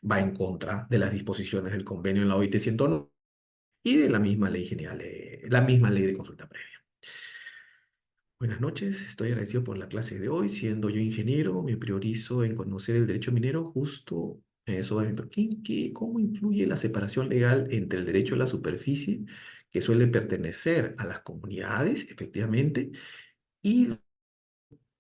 va en contra de las disposiciones del convenio en la OIT 109 y de la misma ley general, la misma ley de consulta previa. Buenas noches, estoy agradecido por la clase de hoy. Siendo yo ingeniero, me priorizo en conocer el derecho minero. Justo eso va a mi ¿cómo influye la separación legal entre el derecho a la superficie, que suele pertenecer a las comunidades, efectivamente, y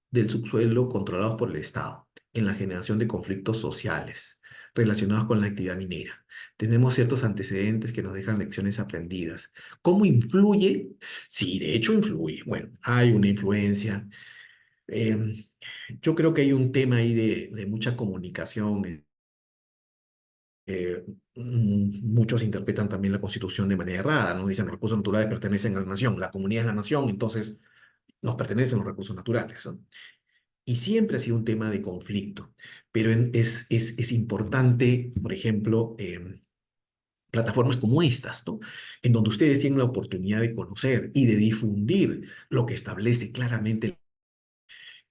del subsuelo controlados por el Estado en la generación de conflictos sociales relacionados con la actividad minera? Tenemos ciertos antecedentes que nos dejan lecciones aprendidas. ¿Cómo influye? Sí, de hecho influye. Bueno, hay una influencia. Em, yo creo que hay un tema ahí de mucha comunicación. Muchos interpretan también la Constitución de manera errada, ¿no? Dicen los recursos naturales pertenecen a la nación, la comunidad es la nación, entonces nos pertenecen los recursos naturales, ¿no? Y siempre ha sido un tema de conflicto, pero es importante, por ejemplo, plataformas como estas, ¿no? En donde ustedes tienen la oportunidad de conocer y de difundir lo que establece claramente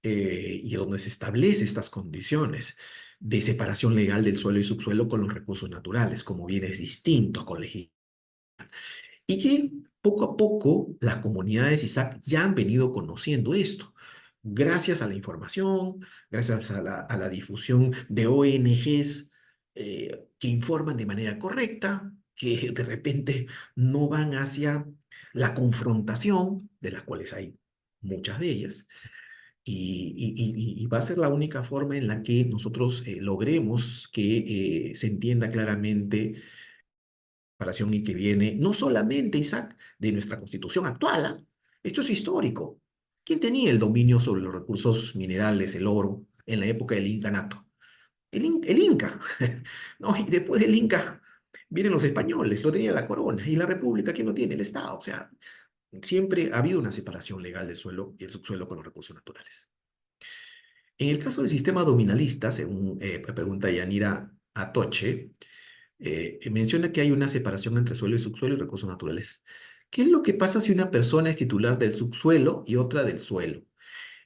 y donde se establece estas condiciones de separación legal del suelo y subsuelo con los recursos naturales, como bienes distintos, con y que poco a poco las comunidades ISAC ya han venido conociendo esto, gracias a la información, gracias a la difusión de ONGs que informan de manera correcta, que de repente no van hacia la confrontación, de las cuales hay muchas de ellas, y va a ser la única forma en la que nosotros logremos que se entienda claramente separación y que viene no solamente, Isaac, de nuestra constitución actual, ¿ah? Esto es histórico. ¿Quién tenía el dominio sobre los recursos minerales, el oro, en la época del incanato? El Inca. ¿No? Y después del Inca vienen los españoles, lo tenía la corona. Y la república, ¿quién lo tiene? El Estado. O sea, siempre ha habido una separación legal del suelo y el subsuelo con los recursos naturales. En el caso del sistema dominalista, según pregunta Yanira Atoche, menciona que hay una separación entre suelo y subsuelo y recursos naturales. ¿Qué es lo que pasa si una persona es titular del subsuelo y otra del suelo?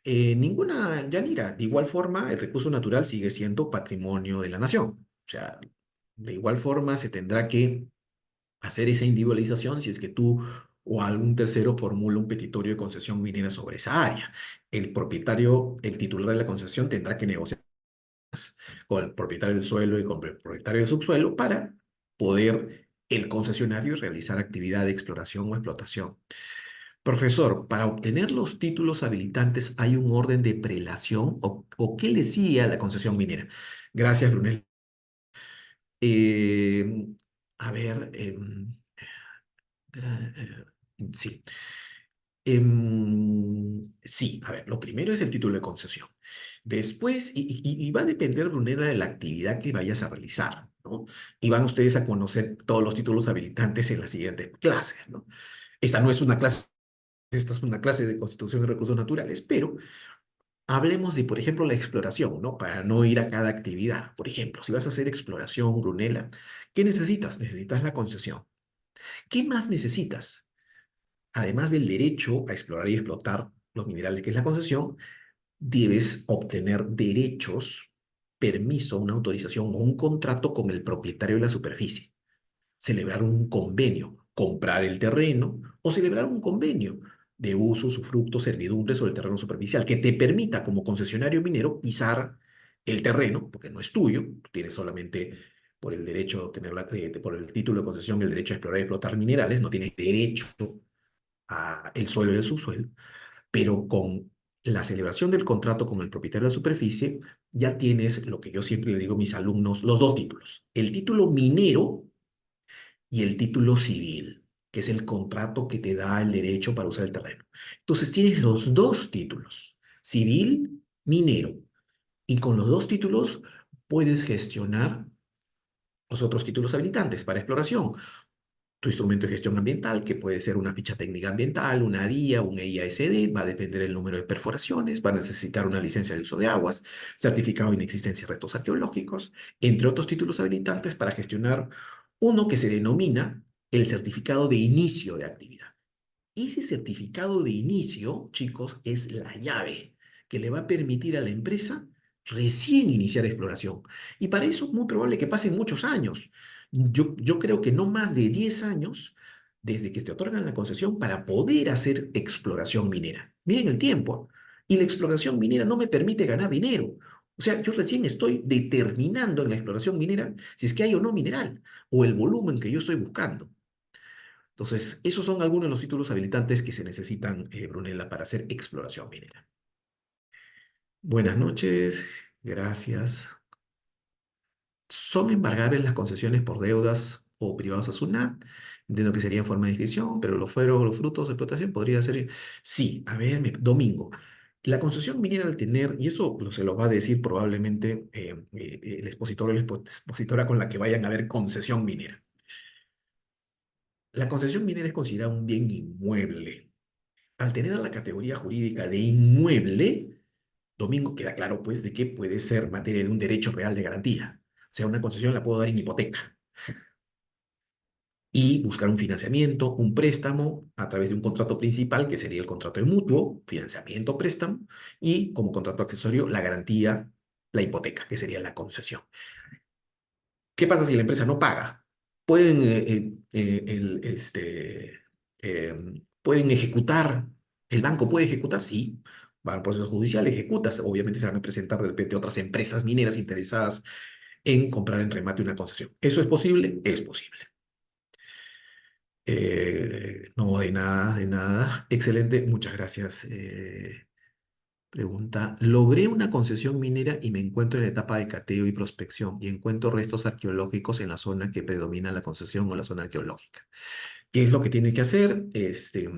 Ninguna, Yanira. De igual forma, el recurso natural sigue siendo patrimonio de la nación. O sea, de igual forma se tendrá que hacer esa individualización si es que tú o algún tercero formula un petitorio de concesión minera sobre esa área. El propietario, el titular de la concesión tendrá que negociar con el propietario del suelo y con el propietario del subsuelo para poder el concesionario realizar actividad de exploración o explotación. Profesor, para obtener los títulos habilitantes hay un orden de prelación o qué le sigue a la concesión minera. Gracias, Brunel. Eh, a ver, sí. Sí, a ver, lo primero es el título de concesión. Después, y va a depender, Brunera, de la actividad que vayas a realizar, ¿no? Y van ustedes a conocer todos los títulos habilitantes en las siguientes clases, ¿no? Esta no es una clase, esta es una clase de Constitución y Recursos Naturales, pero hablemos de, por ejemplo, la exploración, ¿no? Para no ir a cada actividad. Por ejemplo, si vas a hacer exploración, Brunella, ¿qué necesitas? Necesitas la concesión. ¿Qué más necesitas? Además del derecho a explorar y explotar los minerales, que es la concesión, debes obtener derechos, permiso, una autorización o un contrato con el propietario de la superficie. Celebrar un convenio, comprar el terreno o celebrar un convenio de uso, usufructo, servidumbre sobre el terreno superficial que te permita como concesionario minero pisar el terreno, porque no es tuyo, tú tienes solamente por el derecho de obtener por el título de concesión el derecho a explorar y explotar minerales, no tienes derecho a el suelo y el subsuelo, pero con la celebración del contrato con el propietario de la superficie, ya tienes lo que yo siempre le digo a mis alumnos, los dos títulos. El título minero y el título civil, que es el contrato que te da el derecho para usar el terreno. Entonces tienes los dos títulos, civil, minero, y con los dos títulos puedes gestionar los otros títulos habilitantes para exploración. Tu instrumento de gestión ambiental, que puede ser una ficha técnica ambiental, una DIA, un EIASD, va a depender del número de perforaciones, va a necesitar una licencia de uso de aguas, certificado de inexistencia de restos arqueológicos, entre otros títulos habilitantes para gestionar uno que se denomina el certificado de inicio de actividad. Ese certificado de inicio, chicos, es la llave que le va a permitir a la empresa recién iniciar exploración. Y para eso es muy probable que pasen muchos años. Yo creo que no más de 10 años desde que te otorgan la concesión para poder hacer exploración minera. Miren el tiempo. Y la exploración minera no me permite ganar dinero. O sea, yo recién estoy determinando en la exploración minera si es que hay o no mineral o el volumen que yo estoy buscando. Entonces, esos son algunos de los títulos habilitantes que se necesitan, Brunella, para hacer exploración minera. Buenas noches, gracias. ¿Son embargables las concesiones por deudas o privados a SUNAT? Entiendo que sería en forma de inscripción, pero los fueros, los frutos de explotación podría ser. Sí, a ver, Domingo. La concesión minera al tener, y eso se lo va a decir probablemente el expositor o la expositora con la que vayan a ver concesión minera. La concesión minera es considerada un bien inmueble. Al tener a la categoría jurídica de inmueble, Domingo, queda claro pues de que puede ser materia de un derecho real de garantía. O sea, una concesión la puedo dar en hipoteca y buscar un financiamiento, un préstamo a través de un contrato principal, que sería el contrato de mutuo, financiamiento, préstamo, y como contrato accesorio, la garantía, la hipoteca, que sería la concesión. ¿Qué pasa si la empresa no paga? Pueden, pueden ejecutar, el banco puede ejecutar, sí, va al proceso judicial, ejecuta, obviamente se van a presentar de repente otras empresas mineras interesadas en comprar en remate una concesión. ¿Eso es posible? Es posible. No, de nada, de nada. Excelente, muchas gracias. Pregunta, logré una concesión minera y me encuentro en la etapa de cateo y prospección y encuentro restos arqueológicos en la zona que predomina la concesión o la zona arqueológica. ¿Qué es lo que tiene que hacer? Si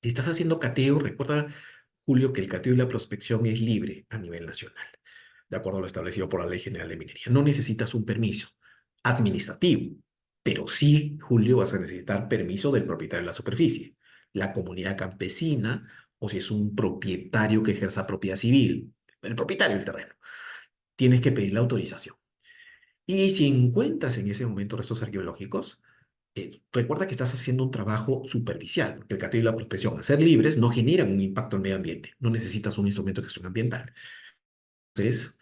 estás haciendo cateo, recuerda, Julio, que el cateo y la prospección es libre a nivel nacional, de acuerdo a lo establecido por la Ley General de Minería. No necesitas un permiso administrativo, pero sí, Julio, vas a necesitar permiso del propietario de la superficie, la comunidad campesina, o si es un propietario que ejerza propiedad civil, el propietario del terreno. Tienes que pedir la autorización. Y si encuentras en ese momento restos arqueológicos, recuerda que estás haciendo un trabajo superficial, porque el cateo y la prospección, al ser libres, no generan un impacto al medio ambiente. No necesitas un instrumento de gestión ambiental. Entonces,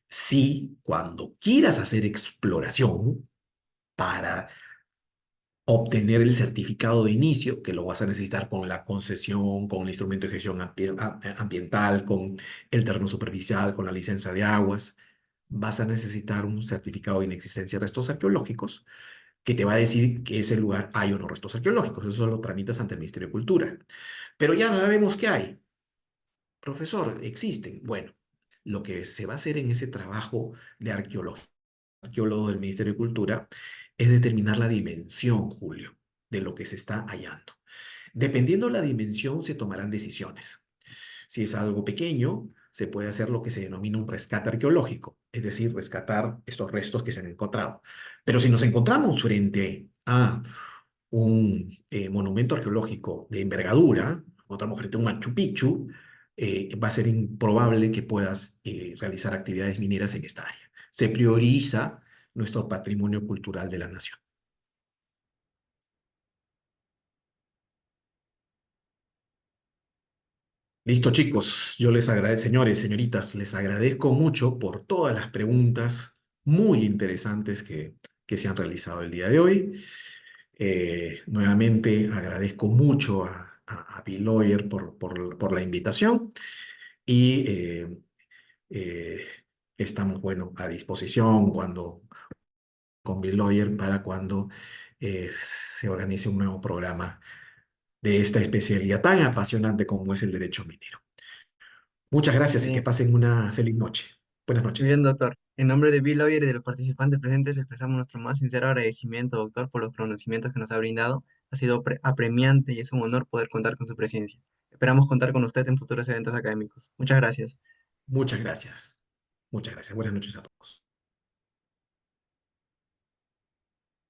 si cuando quieras hacer exploración para obtener el certificado de inicio, que lo vas a necesitar con la concesión, con el instrumento de gestión ambiental, con el terreno superficial, con la licencia de aguas, vas a necesitar un certificado de inexistencia de restos arqueológicos que te va a decir que ese lugar hay o no restos arqueológicos. Eso lo tramitas ante el Ministerio de Cultura. Pero ya sabemos que hay. Profesor, existen. Bueno, lo que se va a hacer en ese trabajo de arqueólogo del Ministerio de Cultura es determinar la dimensión, Julio, de lo que se está hallando. Dependiendo de la dimensión, se tomarán decisiones. Si es algo pequeño, se puede hacer lo que se denomina un rescate arqueológico, es decir, rescatar estos restos que se han encontrado. Pero si nos encontramos frente a un monumento arqueológico de envergadura, encontramos frente a un Machu Picchu, va a ser improbable que puedas realizar actividades mineras en esta área. Se prioriza nuestro patrimonio cultural de la nación. Listo, chicos. Yo les agradezco, señores, señoritas, les agradezco mucho por todas las preguntas muy interesantes que se han realizado el día de hoy. Nuevamente agradezco mucho a Bill Lawyer por la invitación y eh, estamos, bueno, a disposición con Bill Lawyer para cuando se organice un nuevo programa de esta especialidad tan apasionante como es el derecho minero. Muchas gracias y que Bien, pasen una feliz noche. Buenas bien, noches. doctor. En nombre de Bill Lawyer y de los participantes presentes, le expresamos nuestro más sincero agradecimiento, doctor, por los conocimientos que nos ha brindado. Ha sido apremiante y es un honor poder contar con su presencia. Esperamos contar con usted en futuros eventos académicos. Muchas gracias. Muchas gracias. Muchas gracias. Buenas noches a todos.